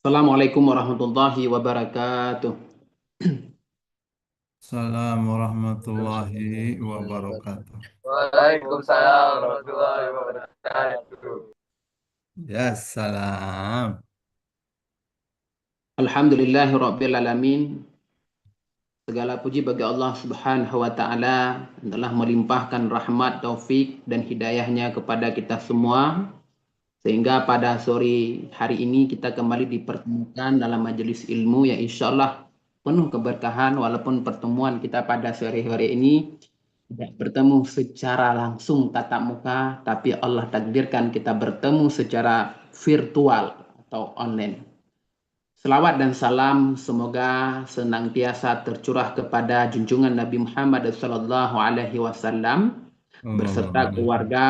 Assalamualaikum warahmatullahi wabarakatuh. Assalamualaikum warahmatullahi wabarakatuh. Waalaikumsalam warahmatullahi wabarakatuh. Ya salam. Alhamdulillahi rabbil alamin. Segala puji bagi Allah Subhanahu wa taala yang telah melimpahkan rahmat, taufik dan hidayahnya kepada kita semua sehingga pada sore hari ini kita kembali dipertemukan dalam majelis ilmu yang insyaallah penuh keberkahan walaupun pertemuan kita pada sore hari ini tidak bertemu secara langsung tatap muka, tapi Allah takdirkan kita bertemu secara virtual atau online. Selawat dan salam semoga senantiasa tercurah kepada junjungan Nabi Muhammad sallallahu alaihi wasallam beserta Allahumma. keluarga,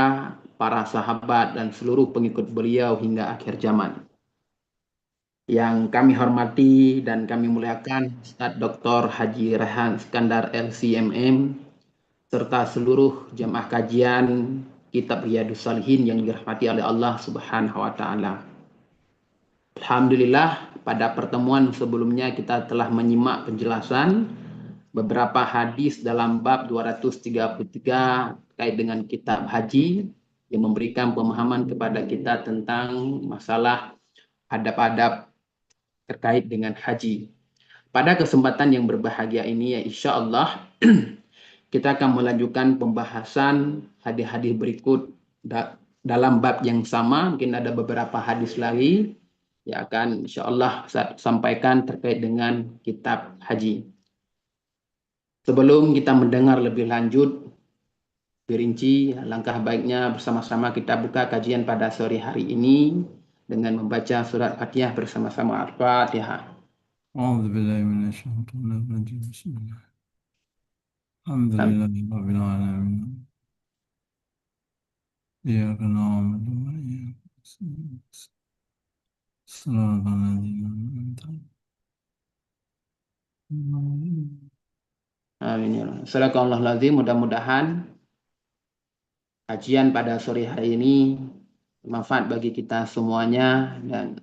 para sahabat dan seluruh pengikut beliau hingga akhir zaman. Yang kami hormati dan kami muliakan Ustadz Dr. Haji Rehan Iskandar LCMM serta seluruh jemaah kajian Kitab Riyadhus Shalihin yang dirahmati oleh Allah Subhanahu wa taala. Alhamdulillah pada pertemuan sebelumnya kita telah menyimak penjelasan beberapa hadis dalam bab 233 terkait dengan kitab haji yang memberikan pemahaman kepada kita tentang masalah adab-adab terkait dengan haji. Pada kesempatan yang berbahagia ini ya insya Allah kita akan melanjutkan pembahasan hadis-hadis berikut dalam bab yang sama. Mungkin ada beberapa hadis lagi yang akan insya Allah saya sampaikan terkait dengan kitab haji. Sebelum kita mendengar lebih lanjut dirinci, langkah baiknya bersama-sama kita buka kajian pada sore hari ini dengan membaca surat Fatihah bersama-sama. Al-Fatihah. A'udzu billahi minasyaitonir rajim. Bismillah. Alhamdulillahi rabbil alamin. Iyyaka na'budu wa iyyaka nasta'in. Shiratal ladzina an'amta 'alaihim. Amin ya Allah. Sadaqallahul azim. Mudah-mudahan kajian pada sore hari ini bermanfaat bagi kita semuanya dan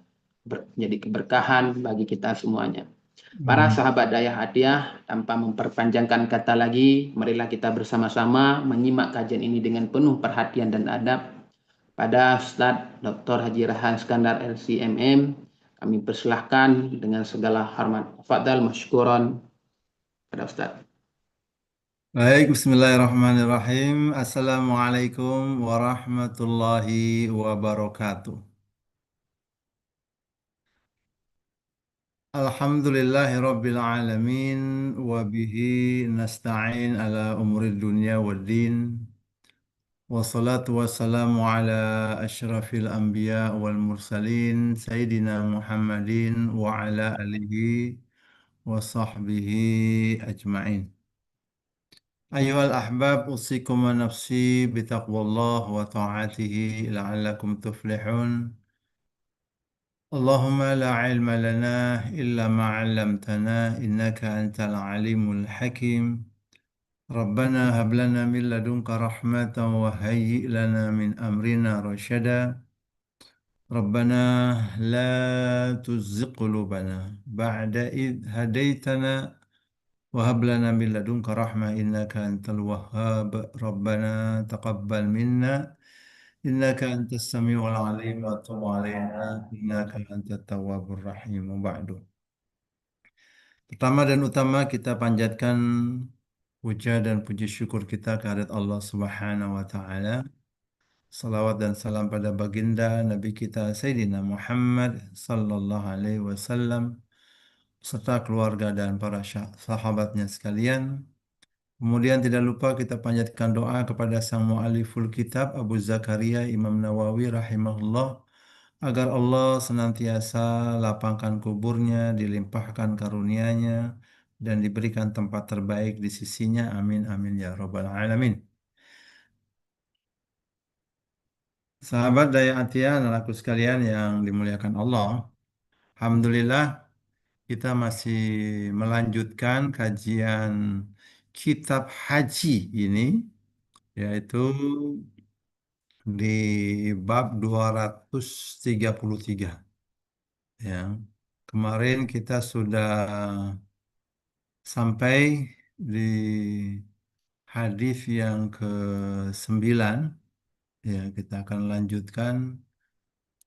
menjadi keberkahan bagi kita semuanya. Para Amin. sahabat Daya Hadiah, tanpa memperpanjangkan kata lagi, marilah kita bersama-sama menyimak kajian ini dengan penuh perhatian dan adab. Pada Ustadz Dr. Haji Rahan Iskandar LCMM, kami persilahkan dengan segala hormat. Fadal masykuron pada Ustadz. Baik, bismillahirrahmanirrahim. Assalamualaikum warahmatullahi wabarakatuh. Alhamdulillahi Rabbil Alamin wa bihi nasta'in ala umuri dunya wad din wassalatu wassalamu ala asyrafil anbiya wal mursalin Sayyidina Muhammadin wa ala alihi wa sahbihi ajma'in. Ayuhal ahbab usikum wa nafsi bitaqwallah wa ta'atihi la'allakum tuflihun. اللهم لا علم لنا إلا ما علمتنا إنك أنت العليم الحكيم ربنا هب لنا من لدنك رحمة وهيئ لنا من أمرنا رشدا ربنا لا تزغ قلوبنا بعد إذ هديتنا وهب لنا من لدنك رحمة إنك أنت الوهاب ربنا تقبل منا إنك أنت السميع العليم وتب علينا إنك أنت التواب الرحيم وبعد. Pertama dan utama kita panjatkan puja dan puji syukur kita kehadirat Allah Subhanahu wa taala. Salawat dan salam pada baginda Nabi kita Sayyidina Muhammad sallallahu alaihi wasallam serta keluarga dan para sahabatnya sekalian. Kemudian tidak lupa kita panjatkan doa kepada sang mu'aliful kitab Abu Zakaria Imam Nawawi rahimahullah agar Allah senantiasa lapangkan kuburnya, dilimpahkan karunia-Nya dan diberikan tempat terbaik di sisinya. Amin amin ya rabbal alamin. Sahabat Daya Atiyah dan aku sekalian yang dimuliakan Allah, Alhamdulillah kita masih melanjutkan kajian kitab haji ini yaitu di bab 233 ya. kemarin kita sudah sampai di hadis yang ke-9. Ya, kita akan lanjutkan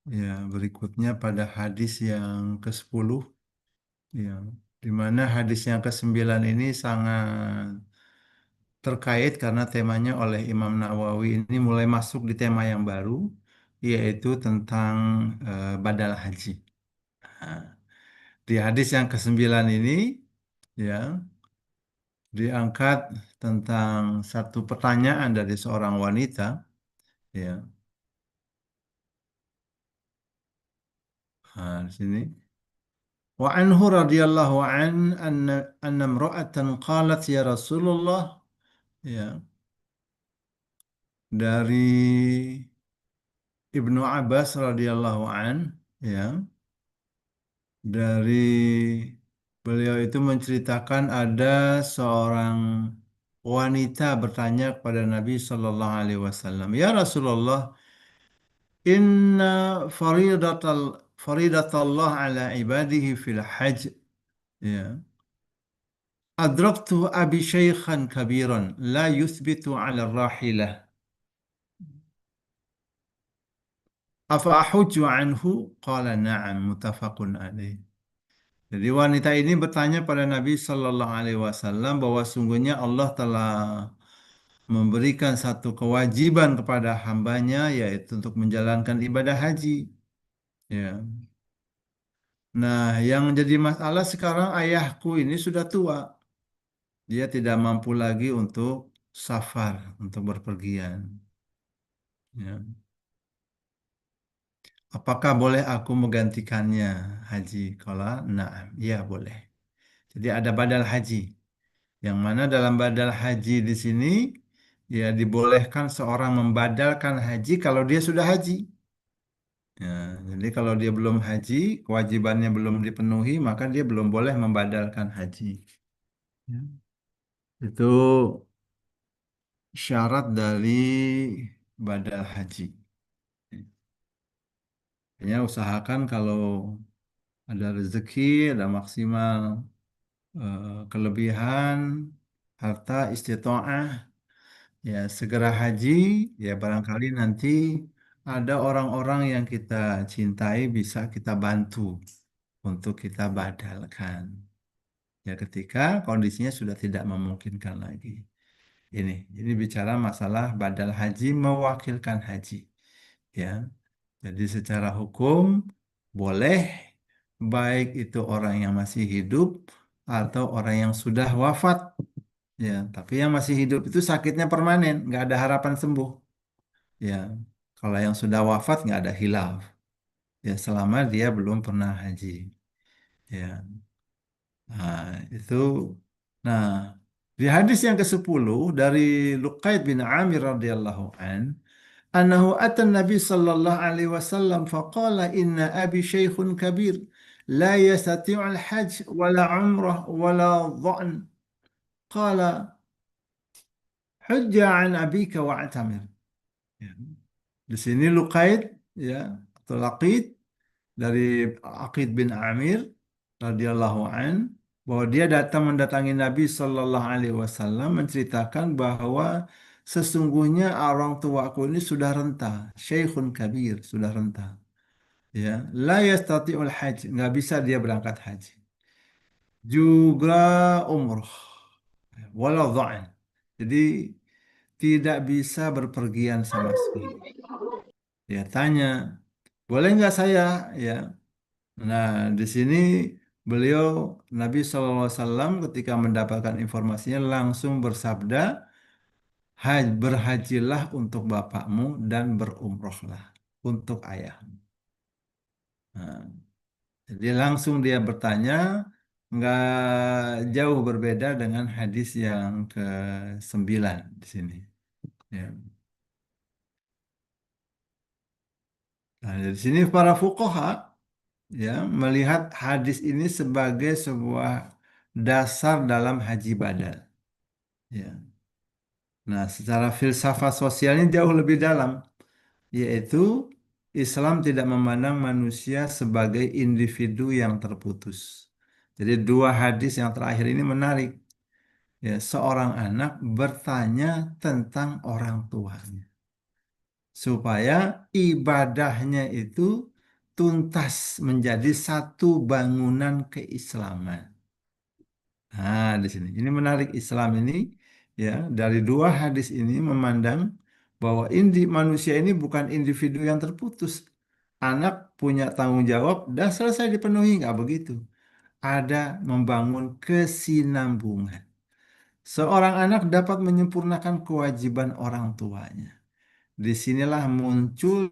ya berikutnya pada hadis yang ke-10. Ya, di mana hadis yang ke-9 ini sangat terkait karena temanya oleh Imam Nawawi ini mulai masuk di tema yang baru, yaitu tentang badal haji. Nah, di hadis yang ke-9 ini, ya, diangkat tentang satu pertanyaan dari seorang wanita, ya. Nah, di sini. Wa anhu radhiyallahu anna imra'atan qalat ya Rasulullah, ya, dari Ibnu Abbas radhiyallahu ya, dari beliau itu menceritakan ada seorang wanita bertanya kepada Nabi Shallallahu Alaihi Wasallam, ya Rasulullah, inna faridatallah ala ibadihi fil hajj, ya, adraktu abi syaikhan kabiran la yuthbitu ala rahilah afa ahujju anhu qala na'am muttafaqun alaih. Jadi wanita ini bertanya pada Nabi Shallallahu Alaihi Wasallam bahwa sungguhnya Allah telah memberikan satu kewajiban kepada hambanya, yaitu untuk menjalankan ibadah haji. Ya. Nah, yang menjadi masalah sekarang ayahku ini sudah tua. Dia tidak mampu lagi untuk safar, untuk berpergian. Ya. Apakah boleh aku menggantikannya haji? Kalau nah, iya boleh. Jadi ada badal haji. Yang mana dalam badal haji di sini ya dibolehkan seorang membadalkan haji kalau dia sudah haji. Ya, jadi kalau dia belum haji, kewajibannya belum dipenuhi, maka dia belum boleh membadalkan haji. Ya. Itu syarat dari badal haji. Ya, usahakan kalau ada rezeki, ada maksimal kelebihan, harta, istitoah, ya segera haji, ya barangkali nanti ada orang-orang yang kita cintai bisa kita bantu untuk kita badalkan. Ya ketika kondisinya sudah tidak memungkinkan lagi. Ini bicara masalah badal haji mewakilkan haji. Ya, jadi secara hukum boleh baik itu orang yang masih hidup atau orang yang sudah wafat. Ya, tapi yang masih hidup itu sakitnya permanen, nggak ada harapan sembuh. Ya, kalau yang sudah wafat nggak ada hilaf. Ya, selama dia belum pernah haji. Ya, nah itu. Nah, di hadis yang ke-10 dari Luqaid bin Amir radhiyallahu annahu atan Nabi sallallahu alaihi wasallam faqala inna abi syaikhun kabir la yastati'u al-hajj wala umrah wala dha'n. Qala hujja an abika wa'tamir. Ya. Di sini Luqaid, ya, atau Laqid dari Aqid bin Amir radhiyallahu bahwa dia datang mendatangi Nabi Shallallahu Alaihi Wasallam menceritakan bahwa sesungguhnya orang tuaku ini sudah renta, Syekhun Kabir, sudah renta. Ya, la yastati'ul haji, nggak bisa dia berangkat haji. Juga umroh, walau dha'n. Jadi tidak bisa berpergian sama sekali. Ya tanya, boleh nggak saya? Ya, nah di sini beliau Nabi SAW ketika mendapatkan informasinya langsung bersabda, Berhajilah untuk bapakmu dan berumrohlah untuk ayahmu." Nah, jadi langsung dia bertanya, nggak jauh berbeda dengan hadis yang ke-9 di sini. Ya. Nah, dari sini para fuqaha ya melihat hadis ini sebagai sebuah dasar dalam haji badal. Ya. Nah, secara filsafat sosialnya jauh lebih dalam, yaitu Islam tidak memandang manusia sebagai individu yang terputus. Jadi dua hadis yang terakhir ini menarik. Ya, seorang anak bertanya tentang orang tuanya supaya ibadahnya itu tuntas menjadi satu bangunan keislaman. Nah, di sini ini menarik Islam ini ya dari dua hadis ini memandang bahwa manusia ini bukan individu yang terputus. Anak punya tanggung jawab dan selesai dipenuhi nggak begitu. Ada membangun kesinambungan. Seorang anak dapat menyempurnakan kewajiban orang tuanya. Disinilah muncul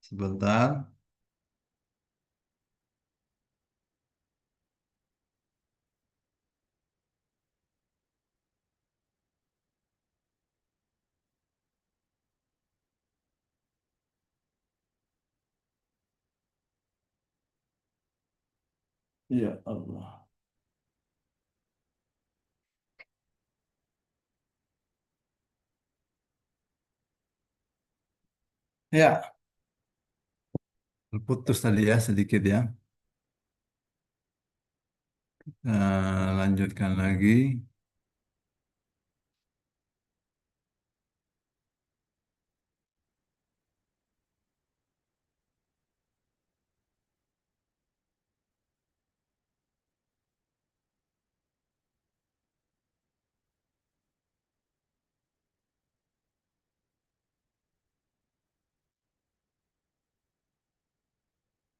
sebentar. Ya Allah. Ya, putus tadi ya sedikit ya. Lanjutkan lagi.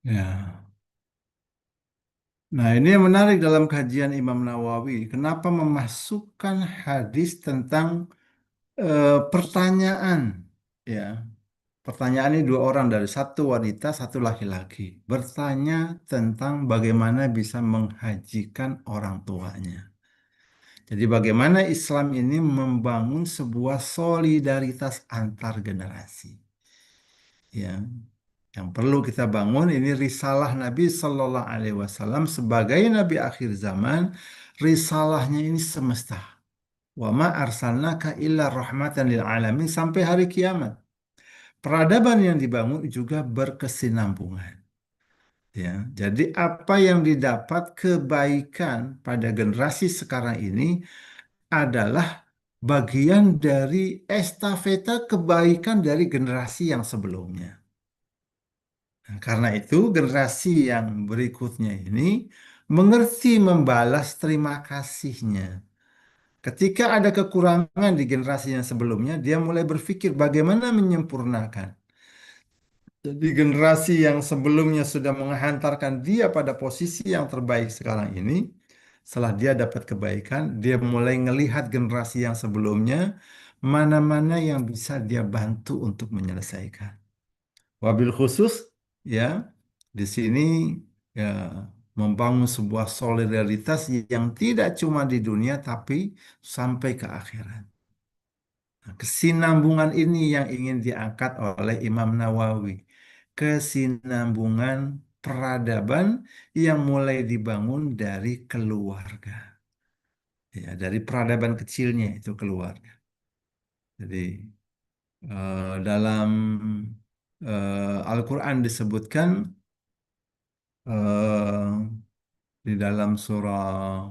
Ya. Nah, ini yang menarik dalam kajian Imam Nawawi. Kenapa memasukkan hadis tentang pertanyaan, ya, pertanyaan ini dua orang dari satu wanita, satu laki-laki bertanya tentang bagaimana bisa menghajikan orang tuanya. Jadi bagaimana Islam ini membangun sebuah solidaritas antar generasi. Ya, yang perlu kita bangun ini risalah Nabi Shallallahu Alaihi Wasallam sebagai Nabi akhir zaman. Risalahnya ini semesta. Wa ma arsalnaka illa rahmatan lil alamin sampai hari kiamat. Peradaban yang dibangun juga berkesinambungan. Ya, jadi apa yang didapat kebaikan pada generasi sekarang ini adalah bagian dari estafeta kebaikan dari generasi yang sebelumnya. Nah, karena itu generasi yang berikutnya ini mengerti membalas terima kasihnya. Ketika ada kekurangan di generasi yang sebelumnya, dia mulai berpikir bagaimana menyempurnakan. Jadi generasi yang sebelumnya sudah menghantarkan dia pada posisi yang terbaik sekarang ini, setelah dia dapat kebaikan, dia mulai melihat generasi yang sebelumnya, mana-mana yang bisa dia bantu untuk menyelesaikan. Wabil khusus, ya, di sini ya membangun sebuah solidaritas yang tidak cuma di dunia tapi sampai ke akhirat. Nah, kesinambungan ini yang ingin diangkat oleh Imam Nawawi. Kesinambungan peradaban yang mulai dibangun dari keluarga. Ya, dari peradaban kecilnya itu keluarga. Jadi dalam Al-Quran disebutkan eh, di dalam surah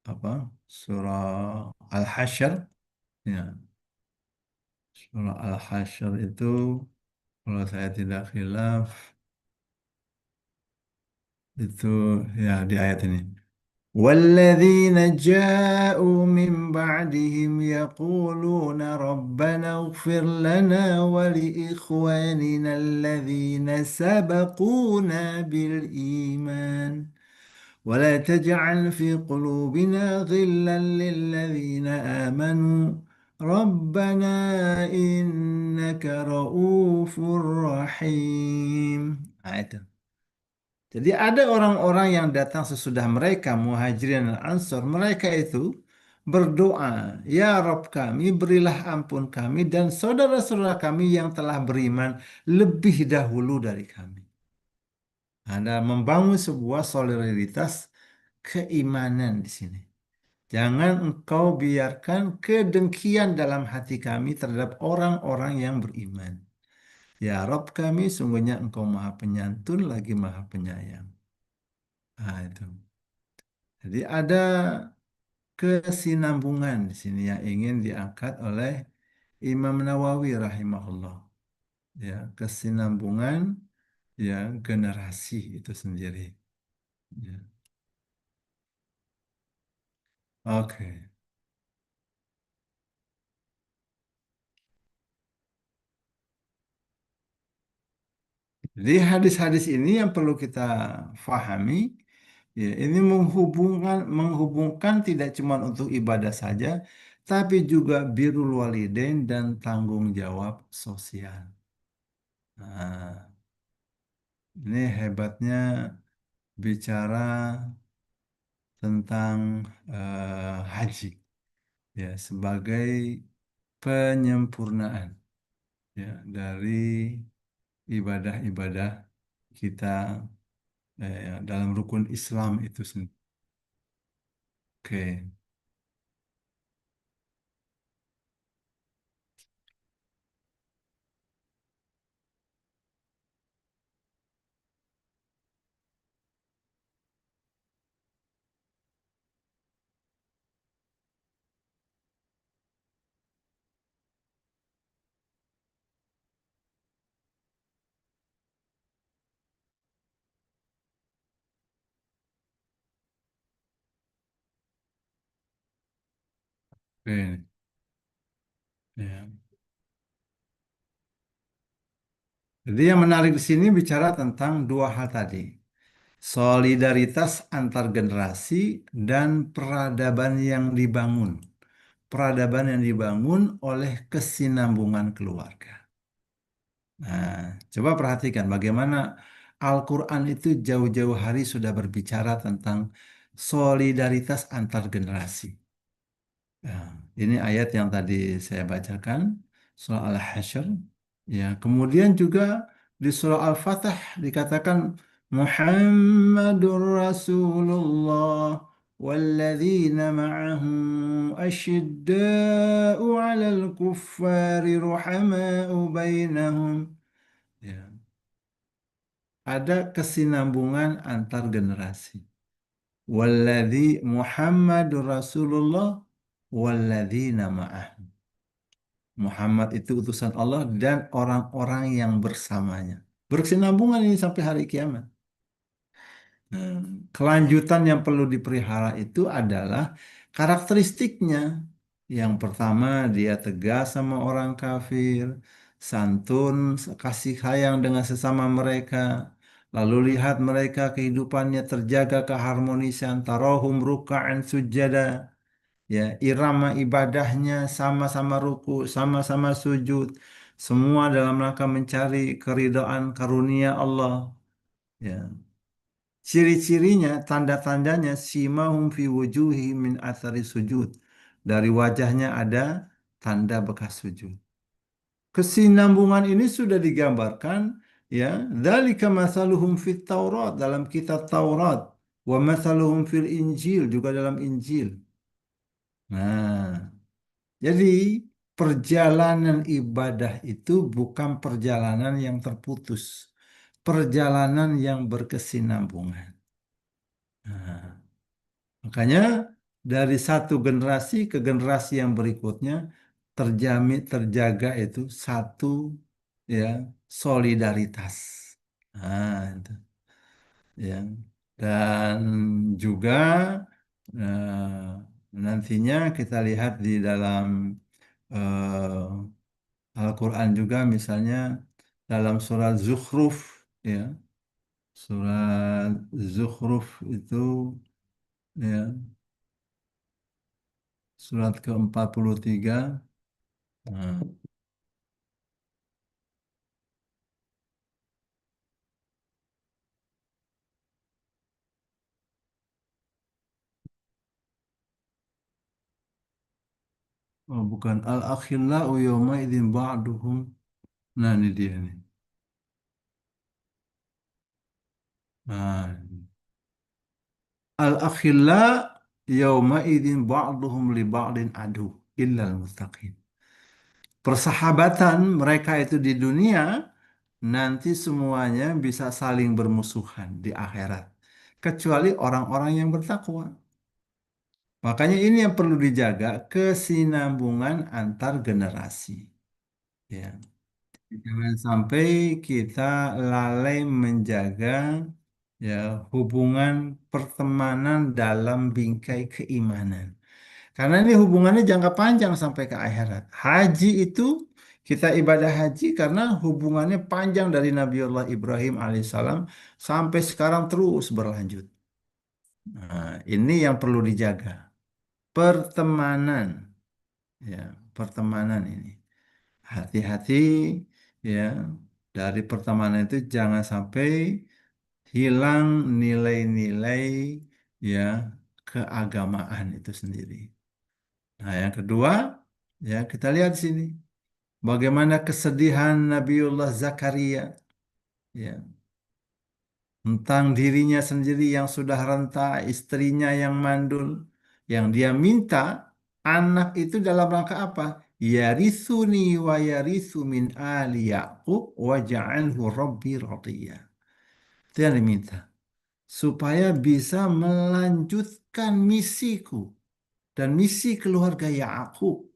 apa? Surah Al-Hasyr, ya. Surah Al-Hasyr itu kalau saya tidak khilaf itu ya di ayat ini. والذين جاءوا من بعدهم يقولون ربنا اغفر لنا ولإخواننا الذين سبقونا بالإيمان ولا تجعل في قلوبنا غلا للذين آمنوا ربنا إنك رؤوف رحيم. Nah, itu. Jadi ada orang-orang yang datang sesudah mereka, Muhajirin dan Ansor, mereka itu berdoa, Ya Rob kami, berilah ampun kami dan saudara-saudara kami yang telah beriman lebih dahulu dari kami. Ada membangun sebuah solidaritas keimanan di sini. Jangan engkau biarkan kedengkian dalam hati kami terhadap orang-orang yang beriman. Ya Rob kami, sungguhnya engkau maha penyantun lagi maha penyayang. Nah, itu. Jadi ada kesinambungan di sini yang ingin diangkat oleh Imam Nawawi rahimahullah. Ya, kesinambungan ya generasi itu sendiri. Ya. Oke. Jadi hadis-hadis ini yang perlu kita fahami, ya, ini menghubungkan tidak cuma untuk ibadah saja, tapi juga birrul walidain dan tanggung jawab sosial. Nah, ini hebatnya bicara tentang haji, ya, sebagai penyempurnaan ya dari ibadah-ibadah kita ya, dalam rukun Islam itu sendiri. Oke. Oke. Ya. Jadi yang menarik di sini bicara tentang dua hal tadi. Solidaritas antar generasi dan peradaban yang dibangun. Peradaban yang dibangun oleh kesinambungan keluarga. Nah, coba perhatikan bagaimana Al-Quran itu jauh-jauh hari sudah berbicara tentang solidaritas antar generasi. Ya, ini ayat yang tadi saya bacakan, surah Al-Hasyr. Ya, kemudian juga di surah Al-Fatah dikatakan Muhammadur Rasulullah walladzina ma'ahu asyidda'u 'alal kuffari ruhama'u bainahum. Ya, ada kesinambungan antar generasi. Walladzi Muhammadur Rasulullah walladzina ma'ahu. Muhammad itu utusan Allah dan orang-orang yang bersamanya. Berkesinambungan ini sampai hari kiamat. Kelanjutan yang perlu dipelihara itu adalah karakteristiknya. Yang pertama, dia tegas sama orang kafir, santun, kasih sayang dengan sesama mereka. Lalu lihat mereka kehidupannya terjaga keharmonisan, tarohum ruka'an sujada. Ya, irama ibadahnya sama-sama ruku, sama-sama sujud, semua dalam rangka mencari keridhaan karunia Allah. Ya, ciri-cirinya, tanda-tandanya simahum fi wujuhi min athari sujud. Dari wajahnya ada tanda bekas sujud. Kesinambungan ini sudah digambarkan ya, dzalika masaluhum fit Taurat dalam kitab Taurat, wa masaluhum fil Injil juga dalam Injil. Nah, jadi perjalanan ibadah itu bukan perjalanan yang terputus, perjalanan yang berkesinambungan. Nah, makanya dari satu generasi ke generasi yang berikutnya terjamin terjaga itu satu ya solidaritas. Nah, itu, ya. Dan juga Nah, nantinya kita lihat di dalam Al-Quran juga, misalnya dalam surat Zukhruf, ya, surat Zukhruf itu, ya, surat ke-43. Nah, oh, bukan al-akhillau yawma idzin ba'duhum. Nah, ini dia nih. Nah, al-akhilla yawma idzin ba'duhum li ba'din adu illal muttaqin. Persahabatan mereka itu di dunia nanti semuanya bisa saling bermusuhan di akhirat, kecuali orang-orang yang bertakwa. Makanya ini yang perlu dijaga, kesinambungan antar generasi. Ya, jangan sampai kita lalai menjaga, ya, hubungan pertemanan dalam bingkai keimanan. Karena ini hubungannya jangka panjang sampai ke akhirat. Haji itu kita ibadah haji karena hubungannya panjang dari Nabiullah Ibrahim alaihissalam sampai sekarang terus berlanjut. Nah, ini yang perlu dijaga. Pertemanan, ya, pertemanan ini. Hati-hati, ya, dari pertemanan itu jangan sampai hilang nilai-nilai, ya, keagamaan itu sendiri. Nah, yang kedua, ya, kita lihat di sini bagaimana kesedihan Nabiullah Zakaria, ya, tentang dirinya sendiri yang sudah renta, istrinya yang mandul, yang dia minta anak itu dalam rangka apa? Yarithuni wa yarithu min ali Yaqub waj'alhu rabbi radiyya. Itu yang diminta. Supaya bisa melanjutkan misiku dan misi keluarga Yakub.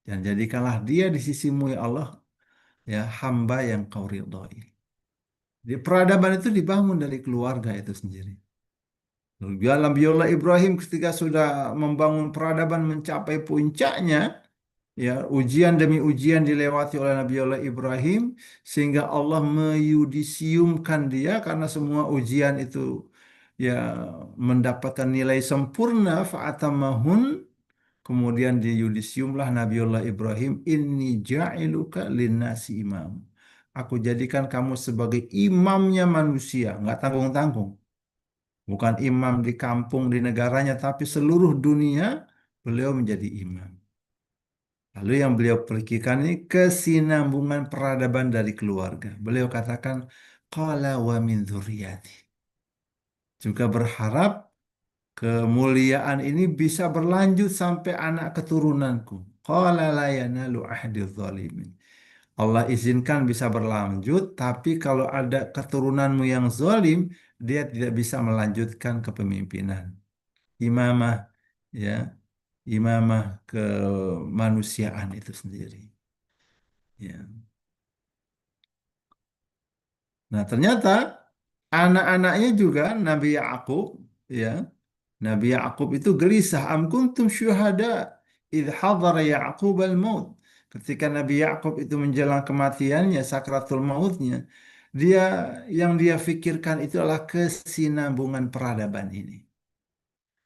Dan jadikanlah dia di sisimu ya Allah, ya, hamba yang kau ridhoi. Di peradaban itu dibangun dari keluarga itu sendiri. Nabiullah Ibrahim ketika sudah membangun peradaban mencapai puncaknya, ya, ujian demi ujian dilewati oleh Nabiullah Ibrahim sehingga Allah meyudisiumkan dia karena semua ujian itu, ya, mendapatkan nilai sempurna fa'atamahun. Kemudian di yudisiumlah Nabiullah Ibrahim, inni ja'iluka linnasi imam. Aku jadikan kamu sebagai imamnya manusia, nggak tanggung-tanggung. Bukan imam di kampung, di negaranya, tapi seluruh dunia beliau menjadi imam. Lalu yang beliau perhatikan ini kesinambungan peradaban dari keluarga. Beliau katakan, qala wa min dzurriyyati. Juga berharap kemuliaan ini bisa berlanjut sampai anak keturunanku. Qala la yanalu ahdi dzalimin. Allah izinkan bisa berlanjut, tapi kalau ada keturunanmu yang zalim, dia tidak bisa melanjutkan kepemimpinan. Imamah, ya, imamah kemanusiaan itu sendiri. Ya. Nah, ternyata anak-anaknya juga Nabi Yakub, ya, Nabi Yakub itu gelisah. Am kuntum syuhada idh hadara Yaqub al-maut. Ketika Nabi Yakub itu menjelang kematiannya, sakratul mautnya, dia yang dia pikirkan itu adalah kesinambungan peradaban ini.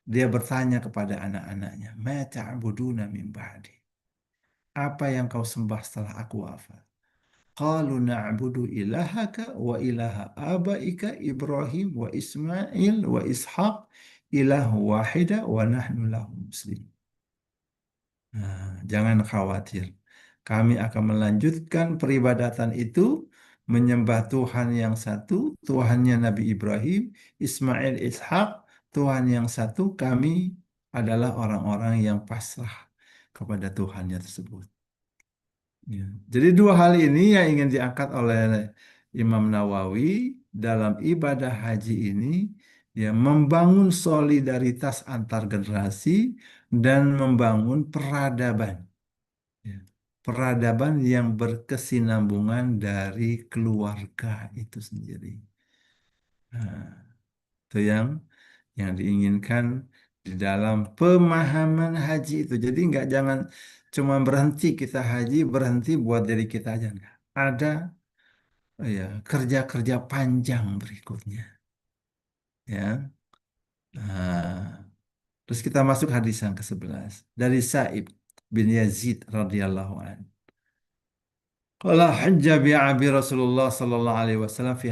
Dia bertanya kepada anak-anaknya, "Ma ta'buduna min ba'di?" Apa yang kau sembah setelah aku wafat? Qalu na'budu ilahaka wa ilaha abaika Ibrahim wa Ismail wa Ishaq ilahu wahida wa nahnu lahu muslim. Nah, jangan khawatir. Kami akan melanjutkan peribadatan itu menyembah Tuhan yang satu, Tuhannya Nabi Ibrahim, Ismail, Ishak, Tuhan yang satu. Kami adalah orang-orang yang pasrah kepada Tuhannya tersebut. Ya. Jadi dua hal ini yang ingin diangkat oleh Imam Nawawi dalam ibadah haji ini, ya, membangun solidaritas antar generasi dan membangun peradaban, ya. Peradaban yang berkesinambungan dari keluarga itu sendiri. Nah, itu yang diinginkan di dalam pemahaman haji itu. Jadi nggak jangan cuma berhenti kita haji, berhenti buat diri kita aja nggak. Ada ya kerja-kerja panjang berikutnya, ya. Nah, terus kita masuk hadis yang ke-11 dari Sa'ib bin Yazid radhiyallahu an. Qala hajja bi abi Rasulullah sallallahu alaihi wasallam fi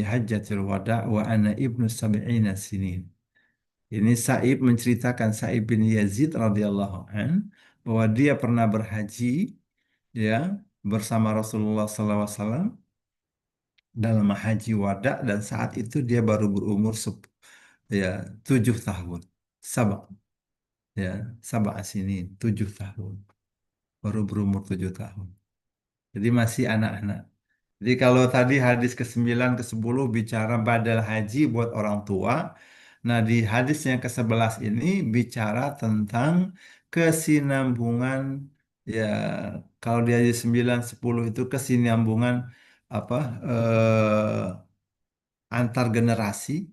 hajjatil wada wa ana ibnu sab'ina sinin. Ini Sa'ib menceritakan Sa'ib bin Yazid radhiyallahu an bahwa dia pernah berhaji ya bersama Rasulullah sallallahu alaihi wasallam dalam haji wada dan saat itu dia baru berumur ya 7 tahun. Sabak ya, sabak sinin 7 tahun. Baru berumur 7 tahun. Jadi masih anak-anak. Jadi kalau tadi hadis ke-9 ke-10 bicara badal haji buat orang tua. Nah di hadis yang ke-11 ini bicara tentang kesinambungan ya kalau di hadis 9 10 itu kesinambungan apa antar generasi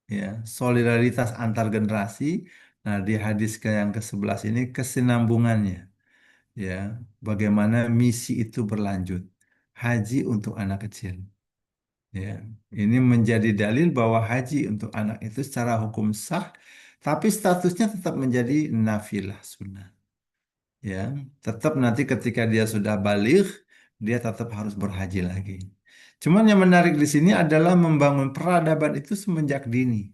ya solidaritas antar generasi. Nah di hadis yang ke-11 ini kesinambungannya ya bagaimana misi itu berlanjut haji untuk anak kecil. Ya, ini menjadi dalil bahwa haji untuk anak itu secara hukum sah, tapi statusnya tetap menjadi nafilah sunnah. Ya, tetap nanti ketika dia sudah balik, dia tetap harus berhaji lagi. Cuman yang menarik di sini adalah membangun peradaban itu semenjak dini,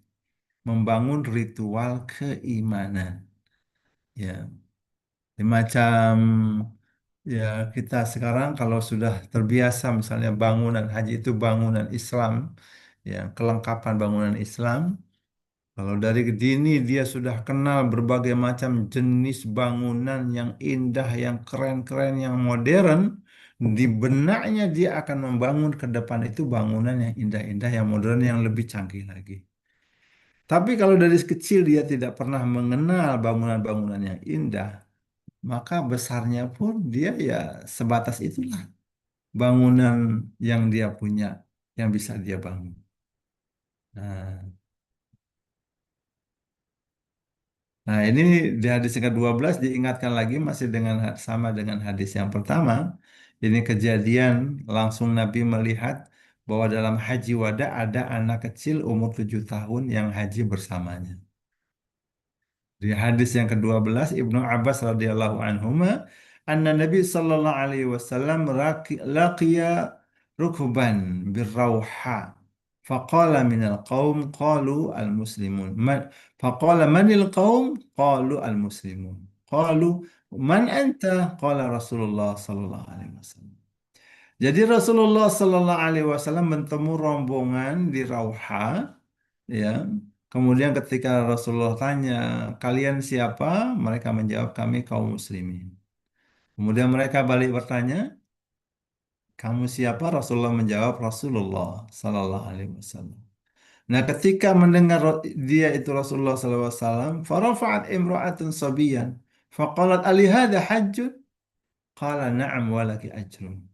membangun ritual keimanan. Ya, macam ya kita sekarang kalau sudah terbiasa misalnya bangunan haji itu bangunan Islam, ya kelengkapan bangunan Islam. Kalau dari dini dia sudah kenal berbagai macam jenis bangunan yang indah, yang keren-keren, yang modern, di benaknya dia akan membangun ke depan itu bangunan yang indah-indah, yang modern, yang lebih canggih lagi. Tapi kalau dari kecil dia tidak pernah mengenal bangunan-bangunan yang indah, maka besarnya pun dia ya sebatas itulah bangunan yang dia punya, yang bisa dia bangun. Nah, nah, ini di hadis yang ke-12 diingatkan lagi masih dengan sama dengan hadis yang pertama. Ini kejadian langsung Nabi melihat bahwa dalam haji wada ada anak kecil umur 7 tahun yang haji bersamanya. Di hadis yang ke-12 Ibnu Abbas radhiyallahu anhuma anna Nabi sallallahu alaihi wasallam laqiya rukban birrauha faqala minal qaum qalu al muslimun faqala manil qaum qalu al muslimun qalu man anta qala Rasulullah sallallahu alaihi wasallam. Jadi Rasulullah sallallahu alaihi wasallam bertemu rombongan di Rauha ya. Kemudian ketika Rasulullah tanya, kalian siapa? Mereka menjawab, kami kaum muslimin. Kemudian mereka balik bertanya, kamu siapa? Rasulullah menjawab, Rasulullah Sallallahu Alaihi Wasallam. Nah, ketika mendengar dia itu Rasulullah Sallallahu Alaihi Wasallam, farafa'at imra'atun sabiyan, faqalat alihada hajjun, qala na'am walaki ajrun.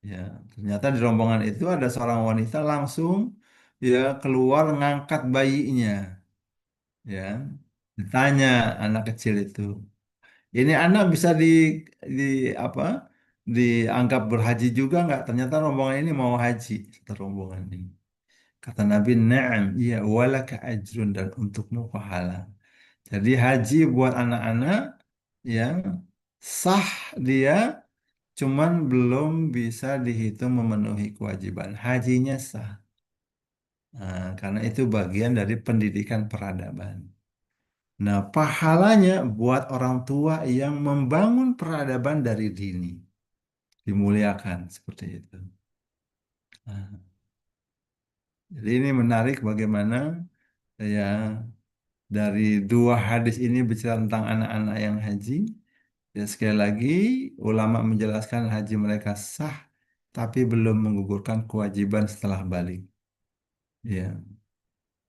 Ya, ternyata di rombongan itu ada seorang wanita langsung ya keluar ngangkat bayinya. Ya, ditanya anak kecil itu, ini anak bisa di apa? Dianggap berhaji juga nggak? Ternyata rombongan ini mau haji, satu rombongan ini. Kata Nabi, "Na'am, iya walaka ajrun dan untukmu pahala." Jadi haji buat anak-anak yang sah dia, cuman belum bisa dihitung memenuhi kewajiban. Hajinya sah. Nah, karena itu bagian dari pendidikan peradaban. Nah, pahalanya buat orang tua yang membangun peradaban dari dini, dimuliakan seperti itu. Nah, jadi ini menarik bagaimana ya dari dua hadis ini bicara tentang anak-anak yang haji. Ya sekali lagi ulama menjelaskan haji mereka sah, tapi belum menggugurkan kewajiban setelah balik. Ya,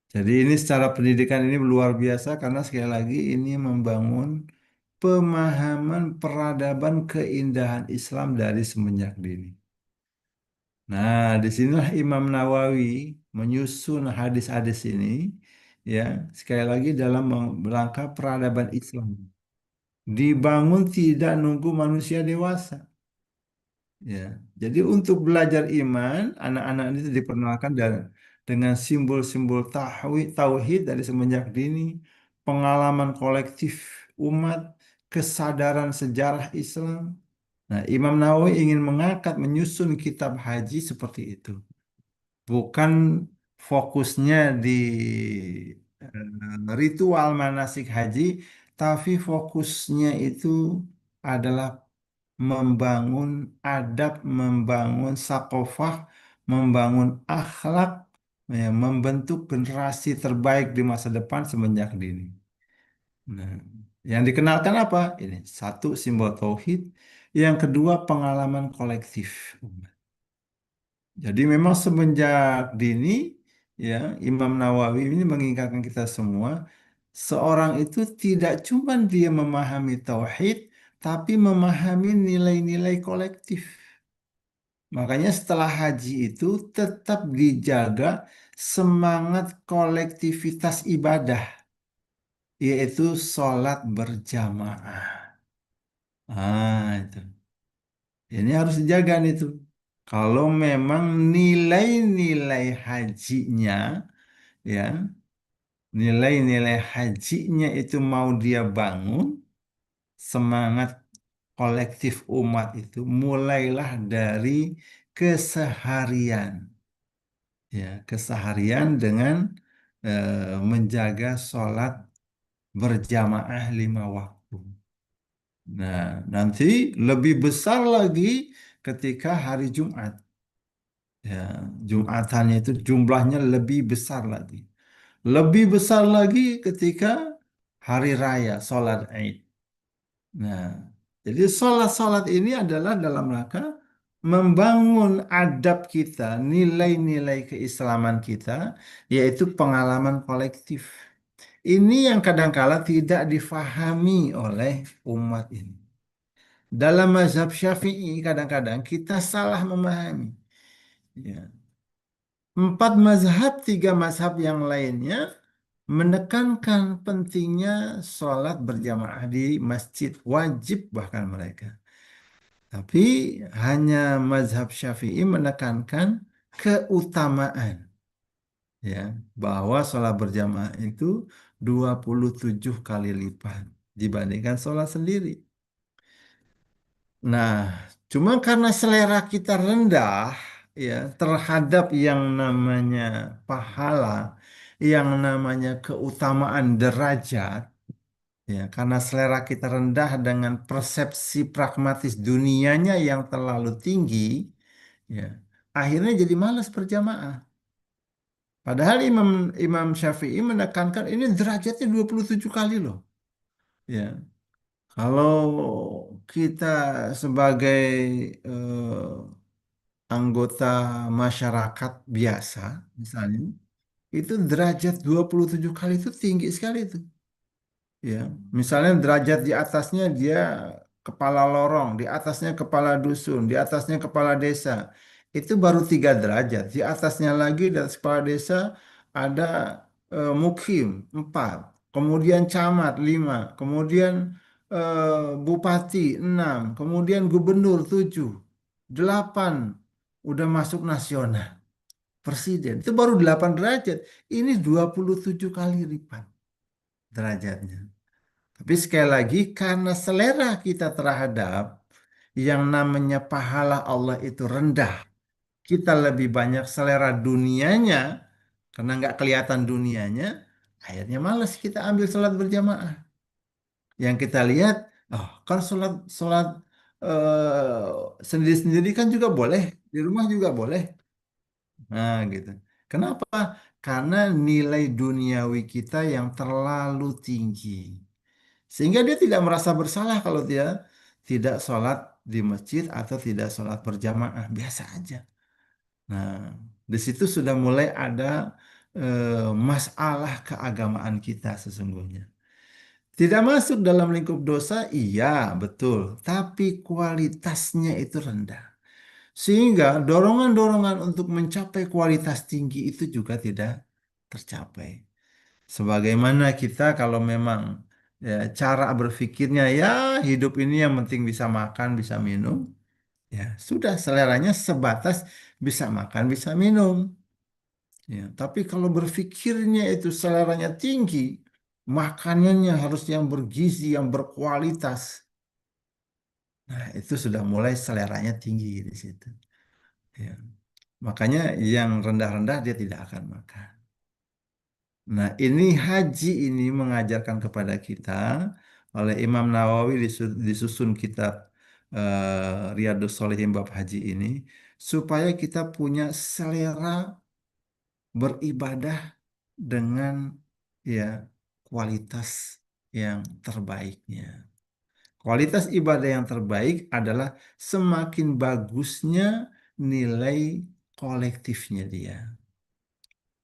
jadi ini secara pendidikan ini luar biasa karena sekali lagi ini membangun pemahaman peradaban keindahan Islam dari semenjak dini. Nah, disinilah Imam Nawawi menyusun hadis-hadis ini ya, sekali lagi dalam rangka peradaban Islam. Dibangun tidak nunggu manusia dewasa. Ya, jadi untuk belajar iman, anak-anak itu diperkenalkan dengan simbol-simbol tauhid dari semenjak dini, pengalaman kolektif umat, kesadaran sejarah Islam. Nah, Imam Nawawi ingin mengangkat, menyusun kitab haji seperti itu. Bukan fokusnya di ritual manasik haji, tapi fokusnya itu adalah membangun adab, membangun sakofah, membangun akhlak, ya, membentuk generasi terbaik di masa depan semenjak dini. Nah, yang dikenalkan apa? Ini satu simbol tauhid, yang kedua pengalaman kolektif. Jadi memang semenjak dini, ya, Imam Nawawi ini mengingatkan kita semua, seorang itu tidak cuma dia memahami tauhid, tapi memahami nilai-nilai kolektif. Makanya setelah haji itu tetap dijaga semangat kolektivitas ibadah, yaitu sholat berjamaah. Itu. Ini harus dijaga nih tuh. Kalau memang nilai-nilai hajinya, ya, nilai-nilai hajinya itu mau dia bangun, semangat kolektif umat itu mulailah dari keseharian. Ya, keseharian dengan menjaga sholat berjamaah 5 waktu. Nah, nanti lebih besar lagi ketika hari Jumat. Ya, Jumatannya itu jumlahnya lebih besar lagi. Lebih besar lagi ketika hari raya, sholat Id. Nah, jadi sholat-sholat ini adalah dalam rangka membangun adab kita, nilai-nilai keislaman kita, yaitu pengalaman kolektif. Ini yang kadangkala tidak difahami oleh umat ini. Dalam mazhab Syafi'i kadang-kadang kita salah memahami. Ya. 4 mazhab, 3 mazhab yang lainnya menekankan pentingnya sholat berjamaah di masjid, wajib bahkan mereka. Tapi hanya mazhab Syafi'i menekankan keutamaan, ya, bahwa sholat berjamaah itu 27 kali lipat dibandingkan sholat sendiri. Nah, cuma karena selera kita rendah, ya, terhadap yang namanya pahala, yang namanya keutamaan derajat, ya, karena selera kita rendah dengan persepsi pragmatis dunianya yang terlalu tinggi, ya, akhirnya jadi malas berjamaah. Padahal Imam Imam Syafi'i menekankan ini derajatnya 27 kali loh. Ya, kalau kita sebagai anggota masyarakat biasa, misalnya, itu derajat 27 kali itu tinggi sekali itu. Ya, misalnya derajat di atasnya dia kepala lorong, di atasnya kepala dusun, di atasnya kepala desa. Itu baru 3 derajat. Di atasnya lagi dari kepala desa ada mukim 4, kemudian camat 5, kemudian bupati 6, kemudian gubernur 7, 8 udah masuk nasional, presiden. Itu baru 8 derajat. Ini 27 kali lipat derajatnya. Tapi sekali lagi, karena selera kita terhadap yang namanya pahala Allah itu rendah, kita lebih banyak selera dunianya, karena nggak kelihatan dunianya, akhirnya malas kita ambil sholat berjamaah. Yang kita lihat, oh, kan sholat sholat sendiri-sendiri kan juga boleh, di rumah juga boleh. Nah, gitu. Kenapa? Karena nilai duniawi kita yang terlalu tinggi. Sehingga dia tidak merasa bersalah kalau dia tidak sholat di masjid atau tidak sholat berjamaah. Biasa aja. Nah, di situ sudah mulai ada masalah keagamaan kita sesungguhnya. Tidak masuk dalam lingkup dosa, iya betul. Tapi kualitasnya itu rendah. Sehingga dorongan-dorongan untuk mencapai kualitas tinggi itu juga tidak tercapai. Sebagaimana kita kalau memang ya, cara berpikirnya ya hidup ini yang penting bisa makan, bisa minum, ya sudah seleranya sebatas bisa makan, bisa minum. Ya, tapi kalau berpikirnya itu seleranya tinggi, makanannya harus yang bergizi, yang berkualitas. Nah, itu sudah mulai seleranya tinggi di situ. Ya. Makanya yang rendah-rendah dia tidak akan makan. Nah, ini haji ini mengajarkan kepada kita oleh Imam Nawawi disusun kitab Riyadhus Shalihin bab haji ini supaya kita punya selera beribadah dengan ya kualitas yang terbaiknya. Kualitas ibadah yang terbaik adalah semakin bagusnya nilai kolektifnya dia.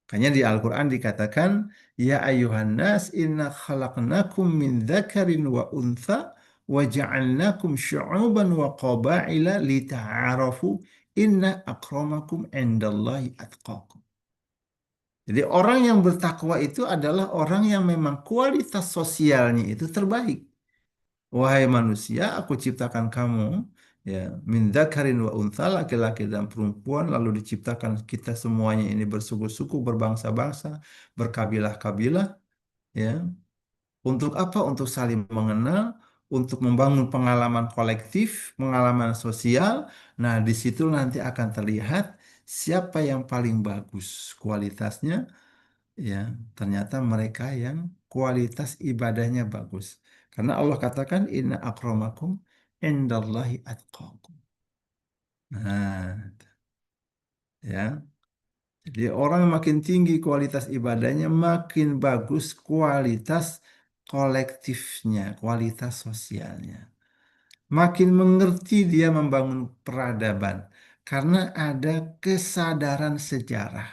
Makanya di Al-Quran dikatakan, Ya ayuhan nas inna khalaqnakum min dzakarin wa untha wa ja'alnakum syu'uban wa qabaila lita'arafu inna akramakum indallahi atqakum. Jadi orang yang bertakwa itu adalah orang yang memang kualitas sosialnya itu terbaik. Wahai manusia, aku ciptakan kamu ya min dzakarin wa untha, laki-laki dan perempuan, lalu diciptakan kita semuanya ini bersuku-suku, berbangsa-bangsa, berkabilah-kabilah ya. Untuk apa? Untuk saling mengenal, untuk membangun pengalaman kolektif, pengalaman sosial. Nah, di situ nanti akan terlihat siapa yang paling bagus kualitasnya ya, ternyata mereka yang kualitas ibadahnya bagus. Karena Allah katakan inna akramakum indallahi atqakum. Nah, ya. Jadi orang makin tinggi kualitas ibadahnya, makin bagus kualitas kolektifnya, kualitas sosialnya. Makin mengerti dia membangun peradaban karena ada kesadaran sejarah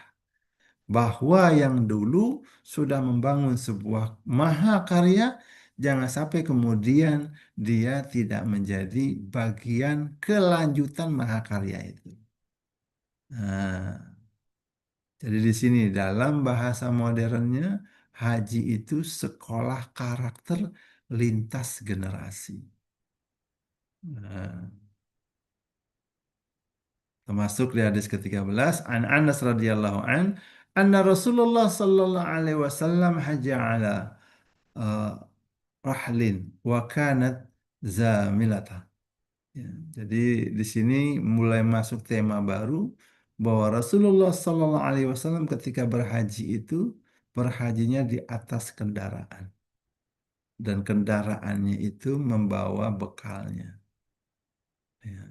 bahwa yang dulu sudah membangun sebuah mahakarya, jangan sampai kemudian dia tidak menjadi bagian kelanjutan mahakarya itu. Nah, jadi di sini dalam bahasa modernnya, haji itu sekolah karakter lintas generasi. Nah, termasuk di hadis ke-13 an Anas radhiyallahu anna Rasulullah sallallahu alaihi wasallam haja ala uh, rahlin wa kanat zamilata. Ya, jadi di sini mulai masuk tema baru bahwa Rasulullah Sallallahu Alaihi Wasallam ketika berhaji itu berhajinya di atas kendaraan dan kendaraannya itu membawa bekalnya. Ya.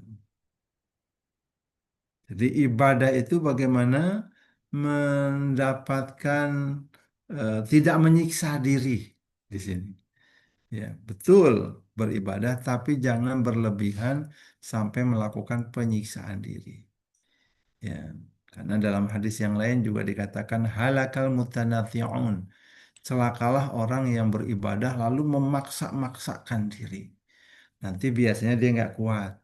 Jadi ibadah itu bagaimana mendapatkan tidak menyiksa diri di sini. Ya, betul beribadah, tapi jangan berlebihan sampai melakukan penyiksaan diri. Ya, karena dalam hadis yang lain juga dikatakan halakal mutanathi'un. Celakalah orang yang beribadah lalu memaksa-maksakan diri. Nanti biasanya dia nggak kuat.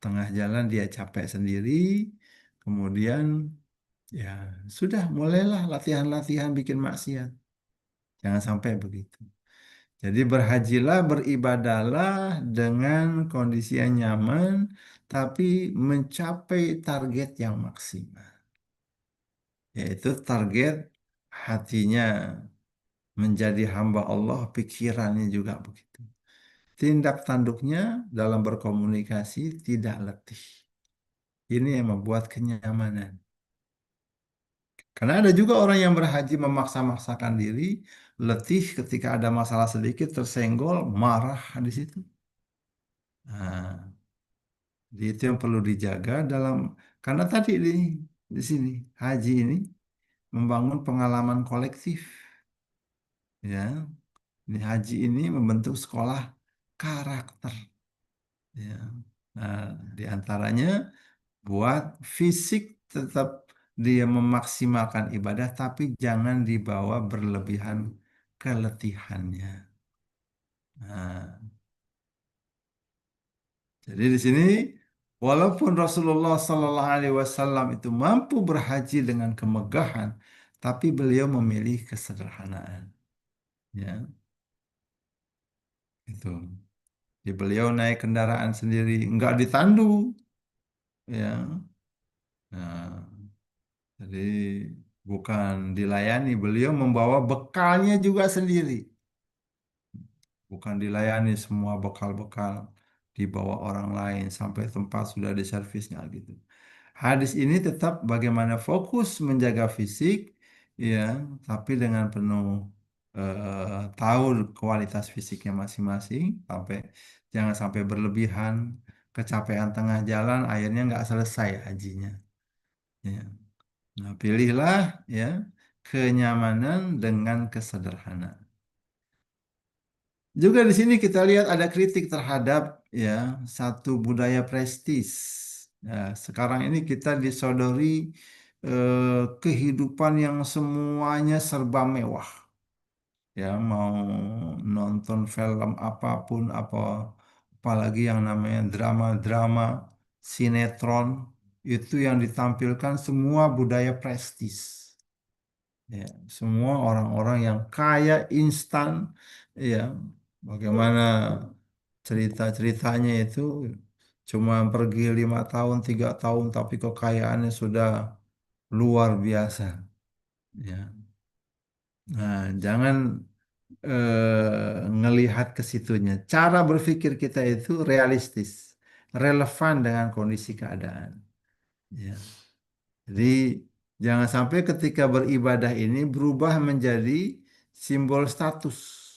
Tengah jalan dia capek sendiri, kemudian ya sudah mulailah latihan-latihan bikin maksiat. Jangan sampai begitu. Jadi berhajilah, beribadahlah dengan kondisi yang nyaman, tapi mencapai target yang maksimal. Yaitu target hatinya menjadi hamba Allah, pikirannya juga begitu. Tindak tanduknya dalam berkomunikasi tidak letih. Ini yang membuat kenyamanan. Karena ada juga orang yang berhaji memaksa-maksakan diri, letih ketika ada masalah sedikit, tersenggol, marah di situ. Nah, jadi itu yang perlu dijaga dalam karena tadi di sini haji ini membangun pengalaman kolektif, ya. Ini haji ini membentuk sekolah karakter, ya. Nah, di antaranya buat fisik tetap dia memaksimalkan ibadah, tapi jangan dibawa berlebihan keletihannya. Nah, jadi di sini walaupun Rasulullah Sallallahu Alaihi Wasallam itu mampu berhaji dengan kemegahan, tapi beliau memilih kesederhanaan. Ya, itu. Jadi beliau naik kendaraan sendiri, nggak ditandu. Ya, nah, jadi bukan dilayani, beliau membawa bekalnya juga sendiri. Bukan dilayani semua bekal-bekal dibawa orang lain sampai tempat sudah diservisnya gitu. Hadis ini tetap bagaimana fokus menjaga fisik, ya, tapi dengan penuh tahu kualitas fisiknya masing-masing, sampai jangan sampai berlebihan, kecapean tengah jalan, akhirnya nggak selesai hajinya. Ya. Nah, pilihlah ya kenyamanan dengan kesederhanaan. Juga di sini kita lihat ada kritik terhadap ya satu budaya prestis. Ya, sekarang ini kita disodori kehidupan yang semuanya serba mewah. Ya, mau nonton film apapun, apalagi yang namanya drama-drama, sinetron, itu yang ditampilkan semua budaya prestis. Ya, semua orang-orang yang kaya instan, ya, bagaimana cerita-ceritanya itu cuma pergi 5 tahun, 3 tahun, tapi kekayaannya sudah luar biasa. Ya, nah jangan ngelihat ke situnya. Cara berpikir kita itu realistis, relevan dengan kondisi keadaan. Ya. Jadi jangan sampai ketika beribadah ini berubah menjadi simbol status.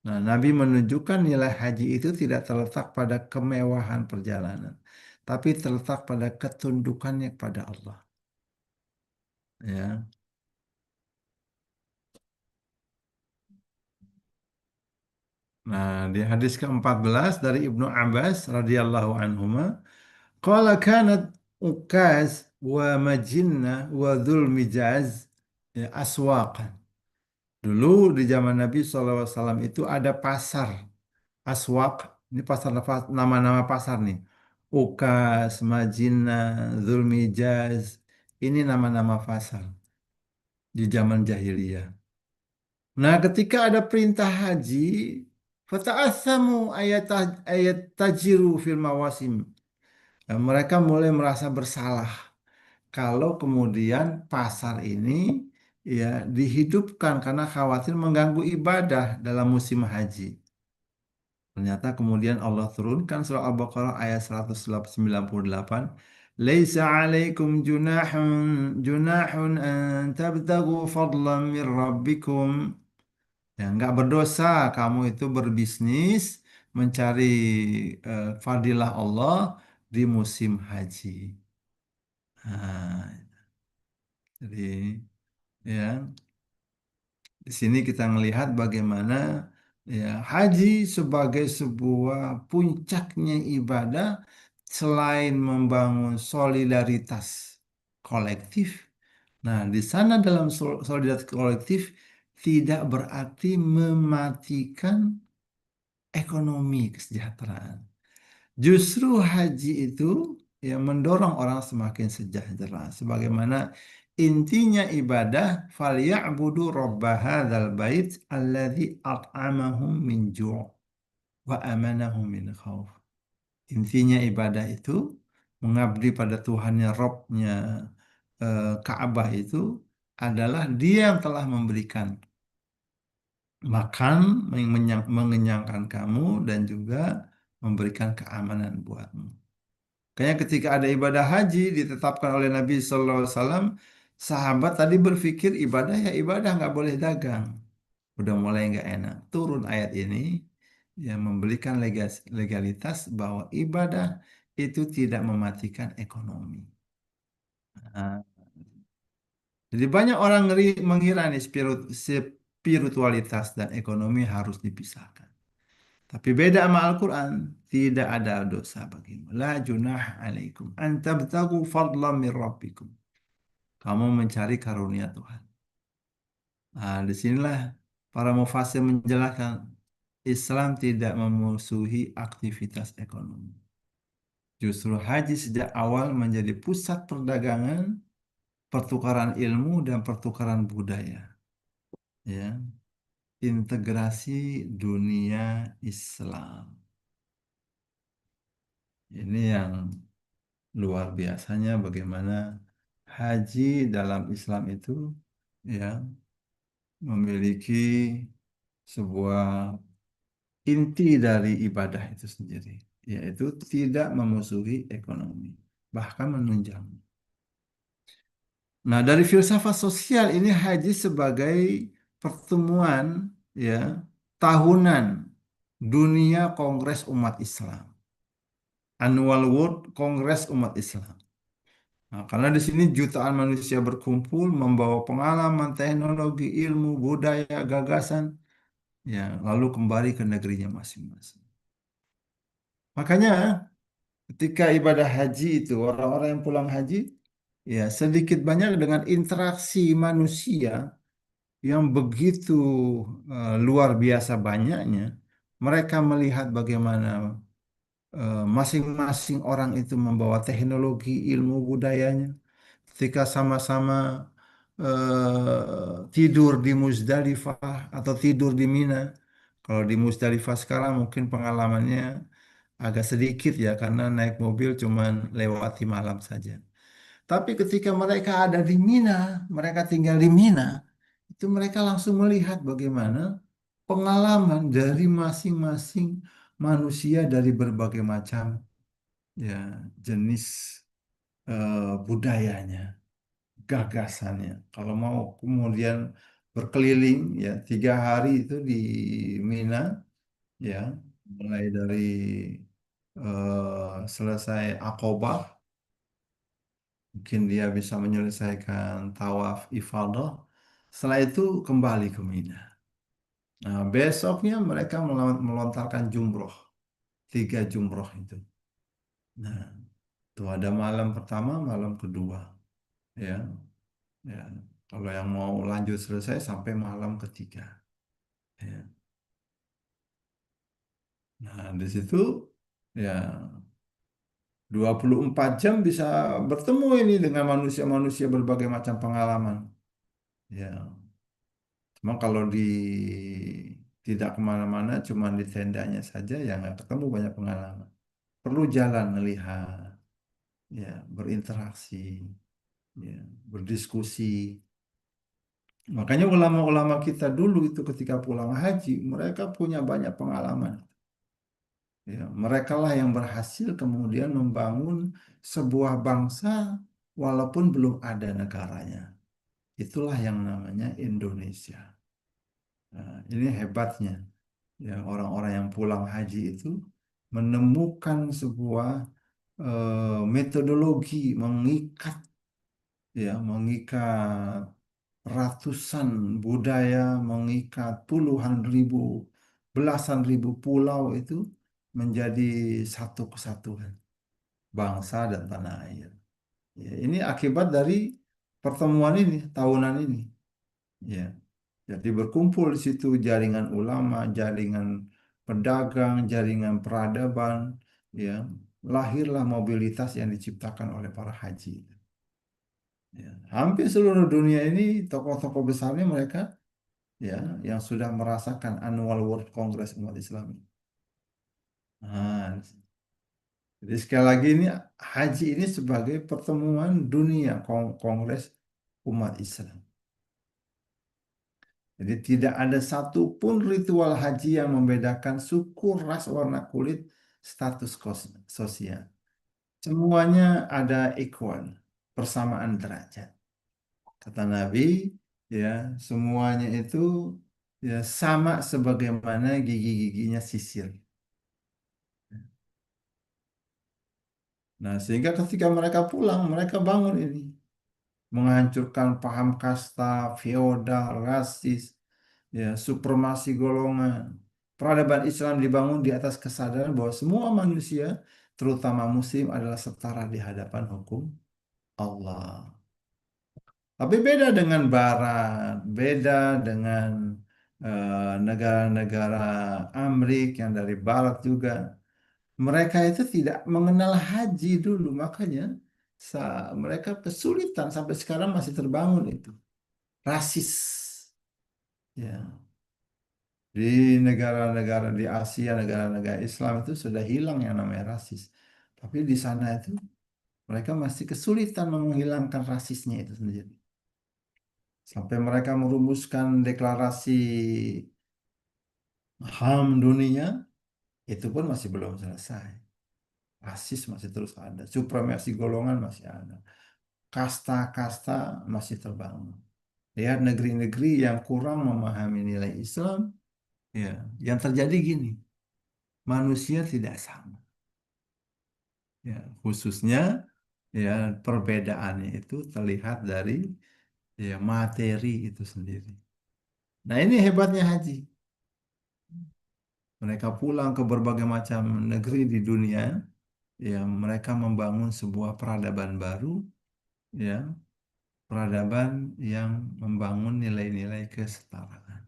Nah, Nabi menunjukkan nilai haji itu tidak terletak pada kemewahan perjalanan, tapi terletak pada ketundukannya kepada Allah. Ya. Nah, di hadis ke-14 dari Ibnu Abbas radhiyallahu anhuma, qala kanat Ukaz wa Majinnah wa Dzul Mijaz ya, aswaqan. Dulu di zaman Nabi SAW itu ada pasar aswaq. Ini pasar nama-nama pasar nih. Ukas, Majinah, Zulmijaz. Ini nama-nama pasar di zaman jahiliyah. Nah, ketika ada perintah haji, fata'assamu ayat tajiru fil mawasim. Nah, mereka mulai merasa bersalah kalau kemudian pasar ini ya dihidupkan karena khawatir mengganggu ibadah dalam musim haji. Ternyata kemudian Allah turunkan surah Al-Baqarah ayat 198. Laisa alaikum junahun an tabtagu fadlan min rabbikum. Ya, nggak berdosa kamu itu berbisnis mencari fadilah Allah di musim haji. Nah, jadi ya di sini kita melihat bagaimana ya haji sebagai sebuah puncaknya ibadah selain membangun solidaritas kolektif. Nah, di sana dalam solidaritas kolektif tidak berarti mematikan ekonomi kesejahteraan. Justru haji itu yang mendorong orang semakin sejahtera. Sebagaimana intinya ibadah, "Falyabudu rabba hadzal bait alladzi at'amahum min ju' wa amanahum min khauf." Intinya ibadah itu mengabdi pada Tuhannya, Robnya Ka'bah itu adalah Dia yang telah memberikan makan, mengenyangkan kamu dan juga memberikan keamanan buatmu. Kayaknya ketika ada ibadah haji ditetapkan oleh Nabi Sallallahu Alaihi Wasallam, sahabat tadi berpikir ibadah ya ibadah nggak boleh dagang. Udah mulai nggak enak. Turun ayat ini yang memberikan legalitas bahwa ibadah itu tidak mematikan ekonomi. Nah, jadi banyak orang mengira nih spiritualitas dan ekonomi harus dipisahkan. Tapi beda sama Al-Quran. Tidak ada dosa bagimu. La junah alaikum. Antabtagu fadlam min rabbikum. Kamu mencari karunia Tuhan. Nah, disinilah para mufassir menjelaskan Islam tidak memusuhi aktivitas ekonomi. Justru haji sejak awal menjadi pusat perdagangan pertukaran ilmu dan pertukaran budaya, ya, integrasi dunia Islam. Ini yang luar biasanya bagaimana haji dalam Islam itu, ya, memiliki sebuah inti dari ibadah itu sendiri, yaitu tidak memusuhi ekonomi, bahkan menunjang. Nah, dari filsafat sosial ini haji sebagai pertemuan, ya, tahunan dunia Kongres Umat Islam, Annual World Congress Umat Islam. Nah, karena di sini jutaan manusia berkumpul membawa pengalaman, teknologi, ilmu, budaya, gagasan, ya, lalu kembali ke negerinya masing-masing. Makanya ketika ibadah haji itu orang-orang yang pulang haji, ya, sedikit banyak dengan interaksi manusia yang begitu luar biasa banyaknya, mereka melihat bagaimana masing-masing orang itu membawa teknologi, ilmu budayanya. Ketika sama-sama tidur di Muzdalifah atau tidur di Mina. Kalau di Muzdalifah sekarang mungkin pengalamannya agak sedikit ya, karena naik mobil cuman lewati malam saja. Tapi ketika mereka ada di Mina, mereka tinggal di Mina, itu mereka langsung melihat bagaimana pengalaman dari masing-masing manusia dari berbagai macam, ya, jenis budayanya, gagasannya. Kalau mau kemudian berkeliling, ya, 3 hari itu di Mina, ya, mulai dari selesai Aqobah, mungkin dia bisa menyelesaikan tawaf ifadah. Setelah itu kembali ke Mina. Nah, besoknya mereka melontarkan jumroh, 3 jumroh itu. Nah, itu ada malam pertama, malam kedua, ya, ya. Kalau yang mau lanjut selesai sampai malam ketiga, ya. Nah, di situ, ya, 24 jam bisa bertemu ini dengan manusia-manusia berbagai macam pengalaman. Ya, cuma kalau tidak kemana-mana, cuma di tendanya saja, ya nggak ketemu banyak pengalaman. Perlu jalan melihat, ya, berinteraksi, ya, berdiskusi. Makanya ulama-ulama kita dulu itu ketika pulang haji, mereka punya banyak pengalaman. Ya, mereka lah yang berhasil kemudian membangun sebuah bangsa walaupun belum ada negaranya. Itulah yang namanya Indonesia. Nah, ini hebatnya. Ya, orang-orang yang pulang haji itu menemukan sebuah metodologi mengikat, ya, mengikat ratusan budaya, mengikat puluhan ribu, belasan ribu pulau itu menjadi satu kesatuan bangsa dan tanah air. Ya, ini akibat dari pertemuan ini, tahunan ini. Ya, jadi berkumpul di situ jaringan ulama, jaringan pedagang, jaringan peradaban, ya, lahirlah mobilitas yang diciptakan oleh para haji. Ya, hampir seluruh dunia ini tokoh-tokoh besarnya mereka, ya, yang sudah merasakan Annual World Congress umat Islam. Nah, jadi sekali lagi ini haji ini sebagai pertemuan dunia Kongres umat Islam. Jadi tidak ada satupun ritual haji yang membedakan suku, ras, warna kulit, status sosial. Semuanya ada equal, persamaan derajat. Kata Nabi, ya, semuanya itu, ya, sama sebagaimana gigi-giginya sisir. Nah, sehingga ketika mereka pulang, mereka bangun ini, menghancurkan paham kasta, feodal, rasis, ya, supremasi golongan. Peradaban Islam dibangun di atas kesadaran bahwa semua manusia, terutama muslim, adalah setara di hadapan hukum Allah. Tapi beda dengan Barat, beda dengan negara-negara Amrik yang dari Barat juga. Mereka itu tidak mengenal haji dulu, makanya mereka kesulitan sampai sekarang masih terbangun itu rasis. Ya, di negara-negara di Asia, negara-negara Islam itu sudah hilang yang namanya rasis. Tapi di sana itu mereka masih kesulitan menghilangkan rasisnya itu sendiri. Sampai mereka merumuskan deklarasi HAM dunia, itu pun masih belum selesai. Rasis masih terus ada, supremasi golongan masih ada, kasta-kasta masih terbangun. Lihat negeri-negeri yang kurang memahami nilai Islam, ya, yang terjadi gini, manusia tidak sama. Ya, khususnya ya perbedaannya itu terlihat dari ya materi itu sendiri. Nah, ini hebatnya haji. Mereka pulang ke berbagai macam negeri di dunia, ya mereka membangun sebuah peradaban baru, ya peradaban yang membangun nilai-nilai kesetaraan.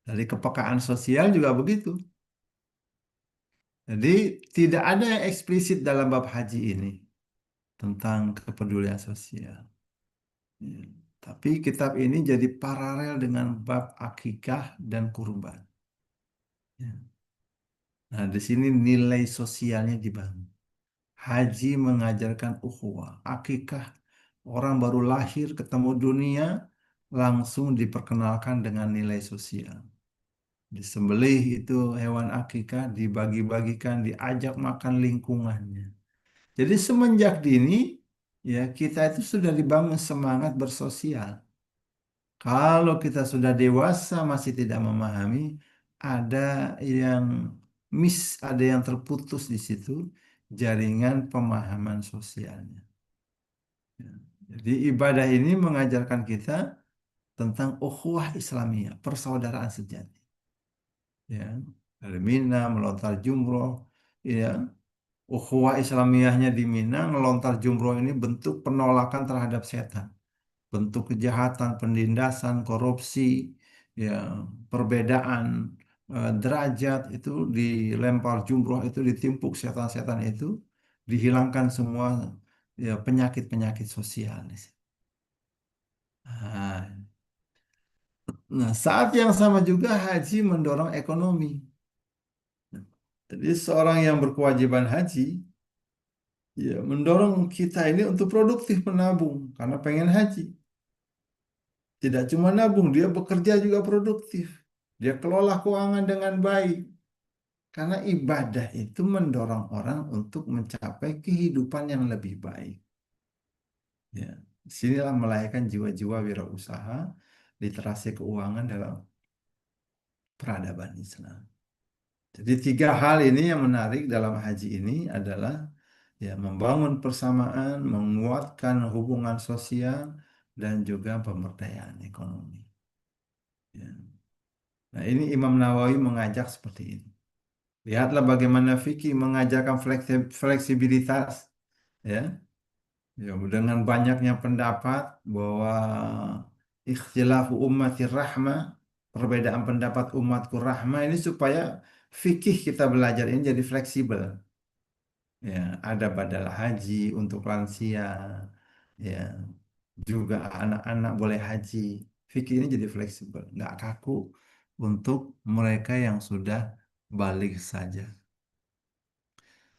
Dari kepekaan sosial juga begitu. Jadi tidak ada yang eksplisit dalam bab haji ini tentang kepedulian sosial. Ya. Tapi kitab ini jadi paralel dengan bab akikah dan kurban. Ya. Nah, di sini nilai sosialnya dibangun. Haji mengajarkan ukhuwah, akikah. Orang baru lahir ketemu dunia, langsung diperkenalkan dengan nilai sosial. Disembelih itu hewan akikah, dibagi-bagikan, diajak makan lingkungannya. Jadi semenjak dini, ya kita itu sudah dibangun semangat bersosial. Kalau kita sudah dewasa masih tidak memahami, ada yang ada yang terputus di situ jaringan pemahaman sosialnya. Ya. Jadi ibadah ini mengajarkan kita tentang ukhuwah Islamiyah, persaudaraan sejati. Ya, dari Mina melontar jumroh, ya, ukhuwah Islamiyahnya di Mina, melontar jumroh ini bentuk penolakan terhadap setan, bentuk kejahatan, penindasan, korupsi, ya, perbedaan derajat itu dilempar jumroh itu ditimpuk setan-setan itu, dihilangkan semua ya penyakit-penyakit sosial. Nah, saat yang sama juga haji mendorong ekonomi. Jadi seorang yang berkewajiban haji ya mendorong kita ini untuk produktif menabung karena pengen haji. Tidak cuma nabung, dia bekerja juga produktif. Dia kelola keuangan dengan baik. Karena ibadah itu mendorong orang untuk mencapai kehidupan yang lebih baik. Ya, disinilah melahirkan jiwa-jiwa wirausaha, literasi keuangan dalam peradaban Islam. Jadi tiga hal ini yang menarik dalam haji ini adalah ya membangun persamaan, menguatkan hubungan sosial, dan juga pemberdayaan ekonomi. Ya. Nah, ini Imam Nawawi mengajak seperti ini. Lihatlah bagaimana fikih mengajarkan fleksibilitas, ya. Ya, dengan banyaknya pendapat bahwa ikhtilafu ummatir rahmah, perbedaan pendapat umatku rahmah ini supaya fikih kita belajar ini jadi fleksibel. Ya, ada badal haji untuk lansia, ya, juga anak-anak boleh haji. Fikih ini jadi fleksibel, nggak kaku untuk mereka yang sudah balik saja.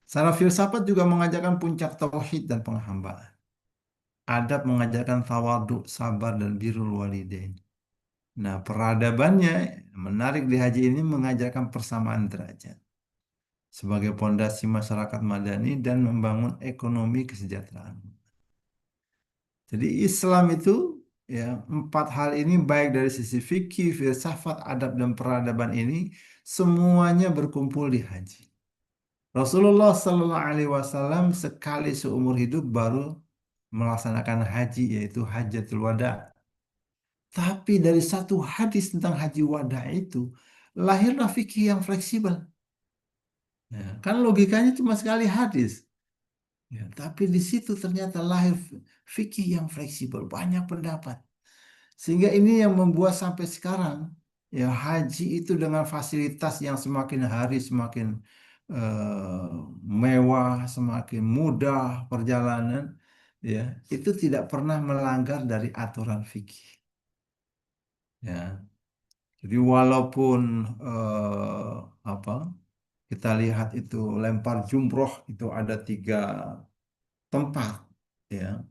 Secara filsafat juga mengajarkan puncak tauhid dan penghambaan. Adab mengajarkan tawaduk, sabar, dan birrul walidain. Nah, peradabannya menarik di haji ini mengajarkan persamaan derajat sebagai pondasi masyarakat madani dan membangun ekonomi kesejahteraan. Jadi Islam itu ya empat hal ini baik dari sisi fikih, filsafat, adab dan peradaban ini semuanya berkumpul di haji. Rasulullah Sallallahu Alaihi Wasallam sekali seumur hidup baru melaksanakan haji yaitu Hajjatul Wada. Tapi dari satu hadis tentang haji wada itu lahirlah fikih yang fleksibel. Ya, kan logikanya cuma sekali hadis. Ya, tapi di situ ternyata lahir fikih yang fleksibel, banyak pendapat. Sehingga ini yang membuat sampai sekarang ya haji itu dengan fasilitas yang semakin hari semakin eh, mewah, semakin mudah perjalanan, ya, itu tidak pernah melanggar dari aturan fikih. Ya, jadi walaupun apa kita lihat itu lempar jumroh itu ada 3 tempat, ya,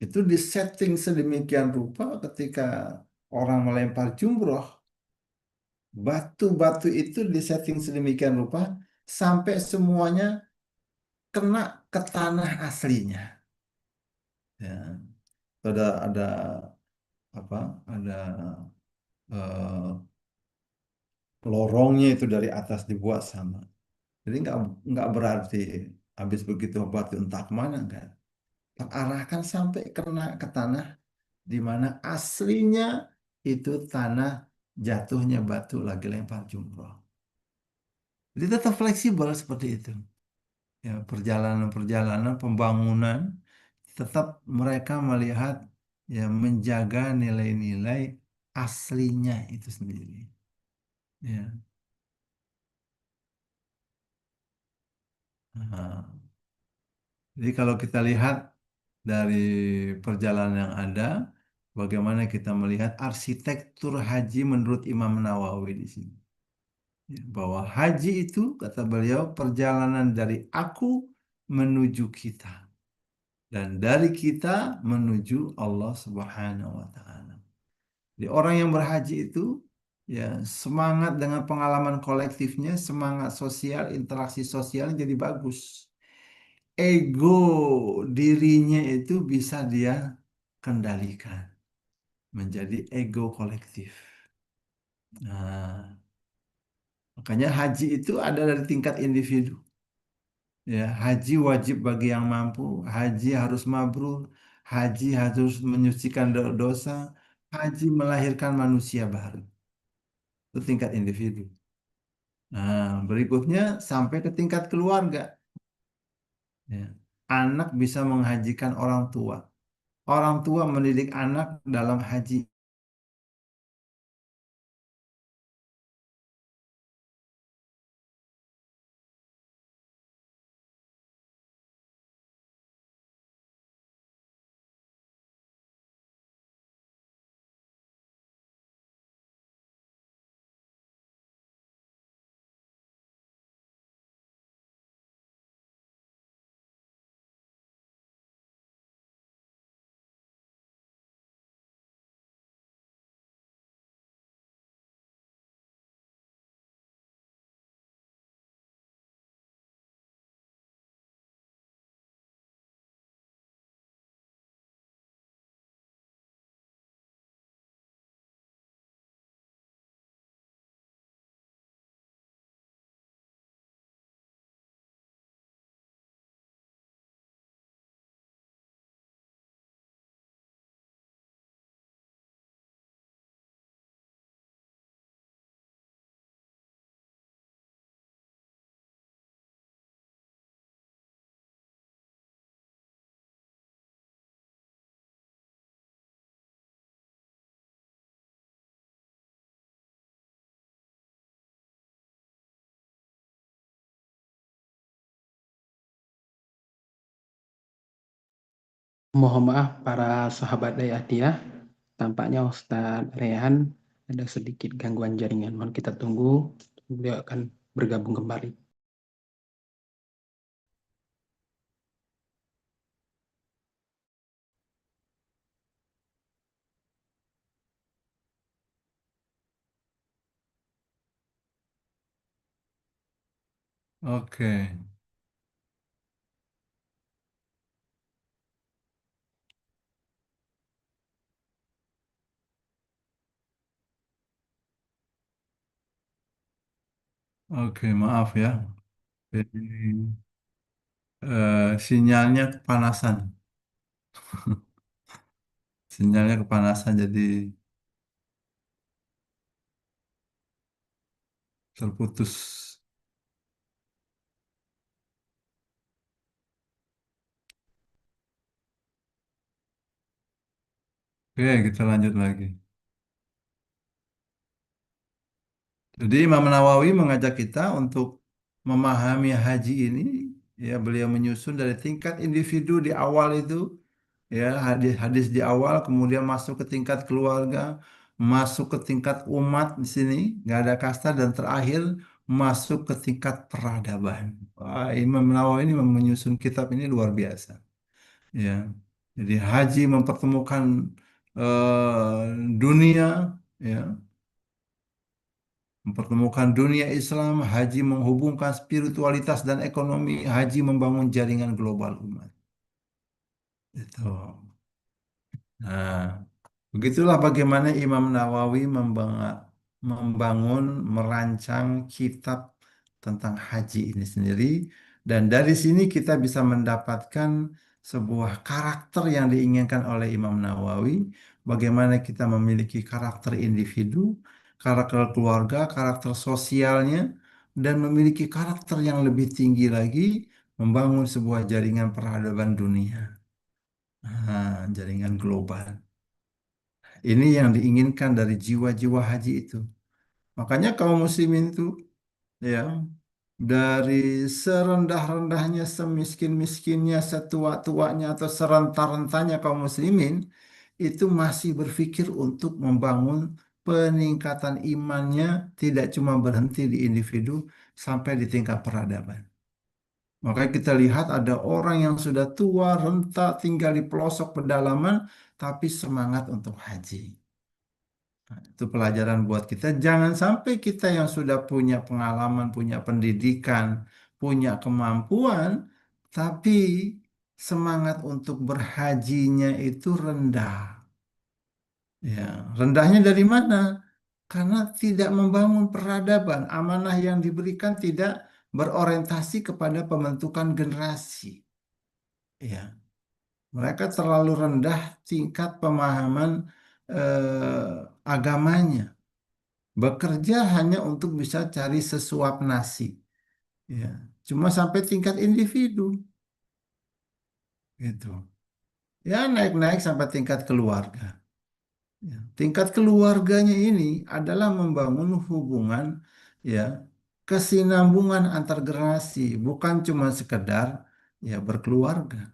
itu disetting sedemikian rupa ketika orang melempar jumroh, batu-batu itu disetting sedemikian rupa sampai semuanya kena ke tanah aslinya. Ya, ada apa? Ada eh, lorongnya itu dari atas dibuat sama. Jadi nggak berarti habis begitu batu entah kemana enggak. Terarahkan sampai kena ke tanah di mana aslinya itu tanah jatuhnya batu lagi lempar jumroh. Jadi tetap fleksibel seperti itu. Ya, perjalanan-perjalanan pembangunan tetap mereka melihat, ya, menjaga nilai-nilai aslinya itu sendiri. Ya. Nah, jadi kalau kita lihat dari perjalanan yang ada, bagaimana kita melihat arsitektur haji menurut Imam Nawawi di sini. Ya, bahwa haji itu, kata beliau, perjalanan dari aku menuju kita. Dan dari kita menuju Allah Subhanahu wa Ta'ala. Jadi orang yang berhaji itu, ya, semangat dengan pengalaman kolektifnya, semangat sosial, interaksi sosial jadi bagus. Ego dirinya itu bisa dia kendalikan menjadi ego kolektif. Nah, makanya haji itu ada dari tingkat individu. Ya, haji wajib bagi yang mampu, haji harus mabrur, haji harus menyucikan dosa, haji melahirkan manusia baru. Itu tingkat individu. Nah, berikutnya sampai ke tingkat keluarga. Ya. Anak bisa menghajikan orang tua. Orang tua mendidik anak dalam haji. Mohon maaf para sahabat Dayatiyah, tampaknya Ustadz Rehan ada sedikit gangguan jaringan. Mohon kita tunggu, beliau akan bergabung kembali. Oke, oke, maaf ya. Jadi sinyalnya kepanasan, sinyalnya kepanasan jadi terputus. Oke, kita lanjut lagi. Jadi Imam Nawawi mengajak kita untuk memahami haji ini, ya beliau menyusun dari tingkat individu di awal itu, ya hadis-hadis di awal, kemudian masuk ke tingkat keluarga, masuk ke tingkat umat di sini, nggak ada kasta, dan terakhir masuk ke tingkat peradaban. Wah, Imam Nawawi ini menyusun kitab ini luar biasa. Ya, jadi haji mempertemukan dunia, ya, mempertemukan dunia Islam, haji menghubungkan spiritualitas dan ekonomi, haji membangun jaringan global umat. Itu. Nah, begitulah bagaimana Imam Nawawi membangun, merancang kitab tentang haji ini sendiri. Dan dari sini kita bisa mendapatkan sebuah karakter yang diinginkan oleh Imam Nawawi. Bagaimana kita memiliki karakter individu, karakter keluarga, karakter sosialnya, dan memiliki karakter yang lebih tinggi lagi, membangun sebuah jaringan peradaban dunia. Jaringan global. Ini yang diinginkan dari jiwa-jiwa haji itu. Makanya kaum muslimin itu, ya, dari serendah-rendahnya, semiskin-miskinnya, setua-tuanya atau serenta-rentanya kaum muslimin itu masih berpikir untuk membangun peningkatan imannya, tidak cuma berhenti di individu sampai di tingkat peradaban. Makanya kita lihat ada orang yang sudah tua, renta, tinggal di pelosok pedalaman, tapi semangat untuk haji. Nah, itu pelajaran buat kita. Jangan sampai kita yang sudah punya pengalaman, punya pendidikan, punya kemampuan, tapi semangat untuk berhajinya itu rendah. Ya, rendahnya dari mana? Karena tidak membangun peradaban. Amanah yang diberikan tidak berorientasi kepada pembentukan generasi. Ya, mereka terlalu rendah tingkat pemahaman agamanya. Bekerja hanya untuk bisa cari sesuap nasi. Ya, cuma sampai tingkat individu. Gitu. Ya, naik-naik sampai tingkat keluarga. Ya, tingkat keluarganya ini adalah membangun hubungan, ya, kesinambungan antar generasi, bukan cuma sekedar ya berkeluarga.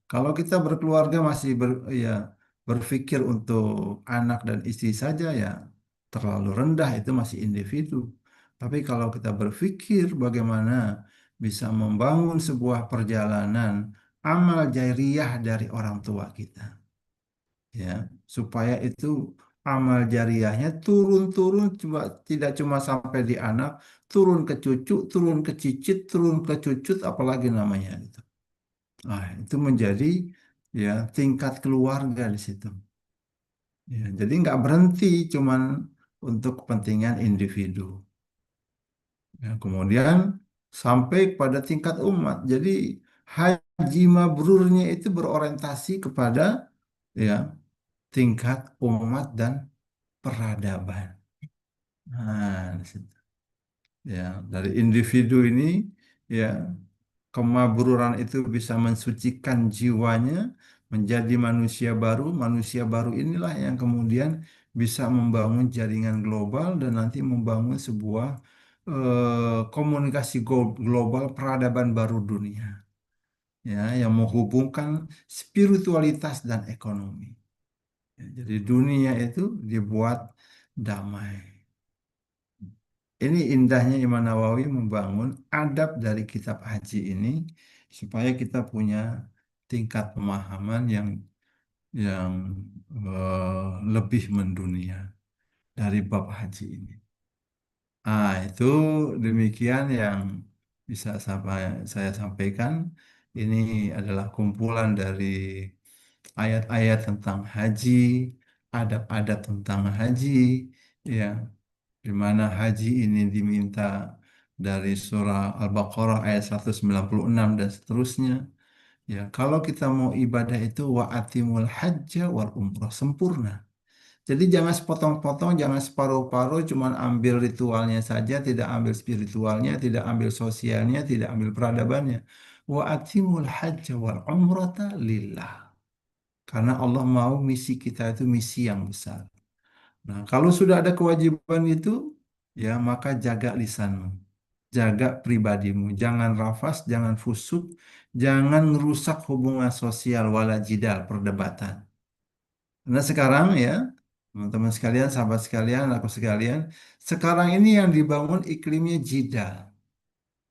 Kalau kita berkeluarga masih ya, berpikir untuk anak dan istri saja, ya terlalu rendah, itu masih individu. Tapi kalau kita berpikir bagaimana bisa membangun sebuah perjalanan amal jariah dari orang tua kita, ya, supaya itu amal jariahnya turun-turun, coba tidak cuma sampai di anak, turun ke cucu, turun ke cicit, turun ke cucut, apalagi namanya itu. Nah, itu menjadi ya tingkat keluarga di situ. Ya, jadi nggak berhenti cuman untuk kepentingan individu. Ya, kemudian sampai pada tingkat umat. Jadi haji mabrurnya itu berorientasi kepada ya tingkat umat dan peradaban. Nah, di situ. Ya, dari individu ini, ya, kemabruran itu bisa mensucikan jiwanya menjadi manusia baru. Manusia baru inilah yang kemudian bisa membangun jaringan global dan nanti membangun sebuah komunikasi global peradaban baru dunia, ya, yang menghubungkan spiritualitas dan ekonomi. Ya, jadi dunia itu dibuat damai. Ini indahnya Imam Nawawi membangun adab dari kitab haji ini supaya kita punya tingkat pemahaman yang lebih mendunia dari bab haji ini. Itu demikian yang bisa saya sampaikan. Ini adalah kumpulan dari ayat-ayat tentang haji, adab-adab tentang haji, ya, di mana haji ini diminta dari surah Al-Baqarah ayat 196 dan seterusnya. Ya, kalau kita mau ibadah itu wa atimul hajja wal umrah sempurna. Jadi jangan sepotong-potong, jangan separuh-paruh, cuman ambil ritualnya saja, tidak ambil spiritualnya, tidak ambil sosialnya, tidak ambil peradabannya. Wa atimul hajja wal umrata lillah. Karena Allah mau misi kita itu misi yang besar. Nah, kalau sudah ada kewajiban itu, ya maka jaga lisanmu. jaga pribadimu. Jangan rafas, jangan fusuk, jangan merusak hubungan sosial wala jidal, perdebatan. Nah sekarang ya, teman-teman sekalian, sahabat sekalian, aku sekalian, sekarang ini yang dibangun iklimnya jidal.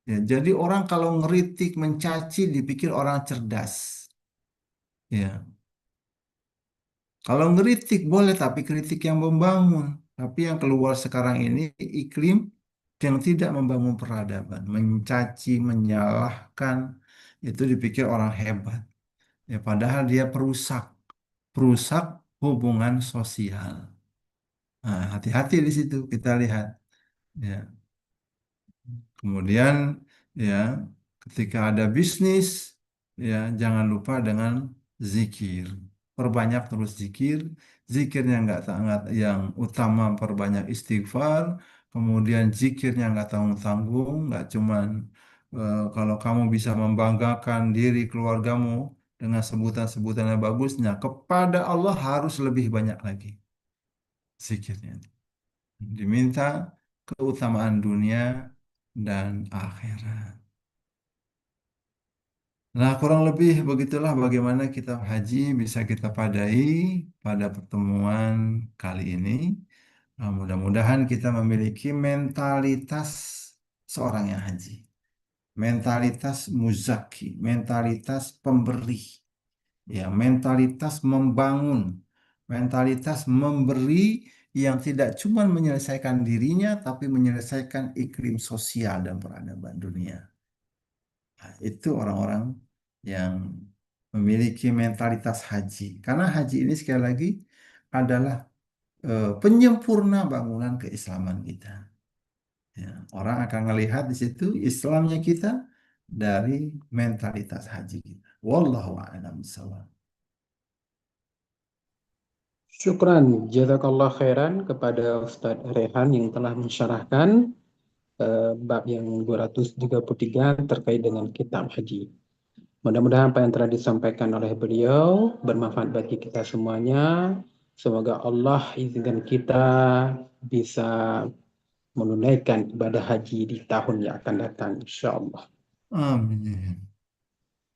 Ya, jadi orang kalau ngeritik, mencaci, dipikir orang cerdas. Ya, kalau ngeritik boleh, tapi kritik yang membangun. Tapi yang keluar sekarang ini iklim yang tidak membangun peradaban, mencaci, menyalahkan, itu dipikir orang hebat. Ya, padahal dia perusak, perusak hubungan sosial. Nah, hati-hati di situ kita lihat. Ya. Kemudian ya, ketika ada bisnis, ya jangan lupa dengan zikir. Perbanyak terus zikir. Zikirnya nggak sangat yang utama perbanyak istighfar. Kemudian zikirnya nggak tanggung-tanggung, nggak cuman kalau kamu bisa membanggakan diri keluargamu dengan sebutan-sebutan yang bagusnya, kepada Allah harus lebih banyak lagi zikirnya. Diminta keutamaan dunia dan akhirat. Nah, kurang lebih begitulah bagaimana kitab haji bisa kita padai pada pertemuan kali ini. Nah, mudah-mudahan kita memiliki mentalitas seorang yang haji. Mentalitas muzaki, mentalitas pemberi, ya, mentalitas membangun, mentalitas memberi yang tidak cuma menyelesaikan dirinya, tapi menyelesaikan iklim sosial dan peradaban dunia. Nah, itu orang-orang yang memiliki mentalitas haji. Karena haji ini sekali lagi adalah penyempurna bangunan keislaman kita. Ya, orang akan melihat di situ Islamnya kita dari mentalitas haji kita. Wallahu a'lam bishawab. Syukran, jazakallah khairan kepada Ustadz Rehan yang telah mensyarahkan bab yang 233 terkait dengan kitab haji. Mudah-mudahan apa yang telah disampaikan oleh beliau bermanfaat bagi kita semuanya. Semoga Allah izinkan kita bisa menunaikan ibadah haji di tahun yang akan datang, insya Allah. Amin.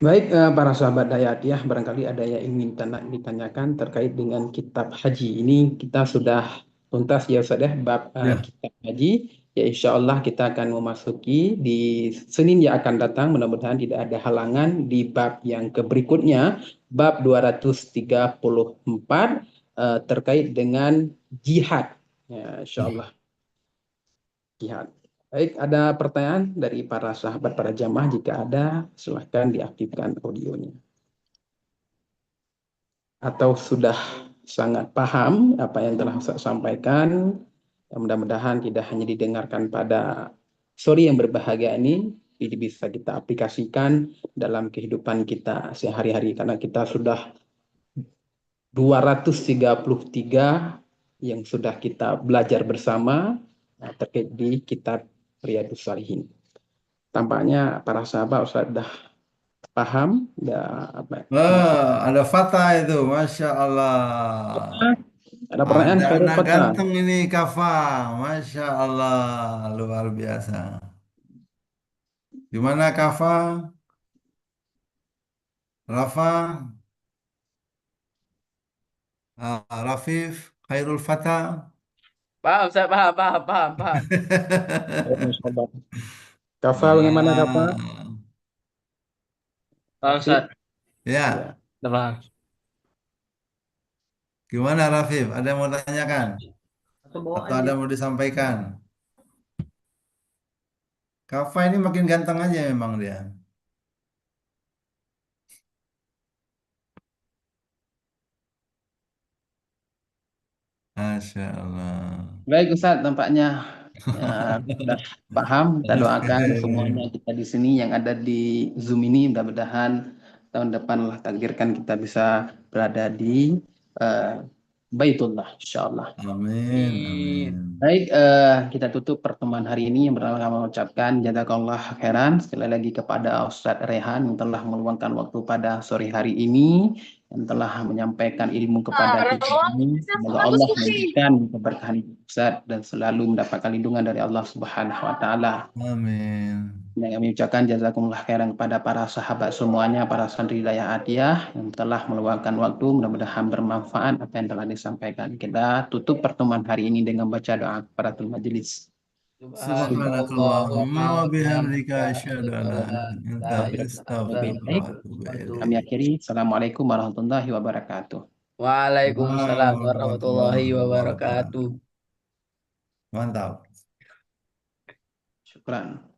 Baik, para sahabat Dayatiyah, barangkali ada yang ingin ditanyakan terkait dengan kitab haji. Ini kita sudah tuntas ya Ustaz ya, bab Ya. kitab haji. Ya insya Allah kita akan memasuki di Senin yang akan datang. Mudah-mudahan tidak ada halangan di bab yang berikutnya, bab 234 terkait dengan jihad. Ya insya Allah jihad. Baik, ada pertanyaan dari para sahabat, para jamaah? Jika ada, silahkan diaktifkan audionya. Atau sudah sangat paham apa yang telah saya sampaikan, mudah-mudahan tidak hanya didengarkan pada sore yang berbahagia ini, ini bisa kita aplikasikan dalam kehidupan kita sehari-hari, karena kita sudah 233 yang sudah kita belajar bersama terkait di kitab Riyadhus Shalihin. Tampaknya para sahabat sudah paham, Ada Fatah itu, Masya Allah. ada pertanyaan Ada Khairul anak Fatah. ganteng ini, Kafa. Masya Allah, luar biasa. Gimana Kafa? Rafa? Rafif? Khairul Fatah? Paham, saya paham. Masya Allah. Kafa, bagaimana Kafa? Nah, Paham, Ustaz. ya, Ya. Udah paham. gimana Rafif? Ada yang mau tanyakan? Atau ada yang mau disampaikan? Kafa ini makin ganteng aja memang dia. Masya Allah. Baik Ustaz, tampaknya sudah paham. Kita doakan semuanya kita di sini yang ada di Zoom ini, mudah-mudahan tahun depan Allah takdirkan kita bisa berada di uh, Baitullah, insya Allah. Amin, amin. Baik, kita tutup pertemuan hari ini. Yang pertama kami mengucapkan jazakallah khairan sekali lagi kepada Ustadz Rehan yang telah meluangkan waktu pada sore hari ini. yang telah menyampaikan ilmu kepada kita ini. Semoga Allah memberikan keberkahan Ustaz dan selalu mendapatkan lindungan dari Allah Subhanahu wa taala. Amin. Dan kami ucapkan jazakumullah khairan kepada para sahabat semuanya, para santri Hidayah Atiyah yang telah meluangkan waktu, mudah-mudahan bermanfaat apa yang telah disampaikan. Kita tutup pertemuan hari ini dengan baca doa kafaratul majelis. Subhanakallahumma wa bihamdika asyhadu an la ilaha illa anta Baik. astaghfiruka wa atubu ilaik. Kami akhiri. Assalamualaikum warahmatullahi wabarakatuh. Waalaikumsalam warahmatullahi Warahmatullahi wabarakatuh. wabarakatuh. Mantap. Syukran.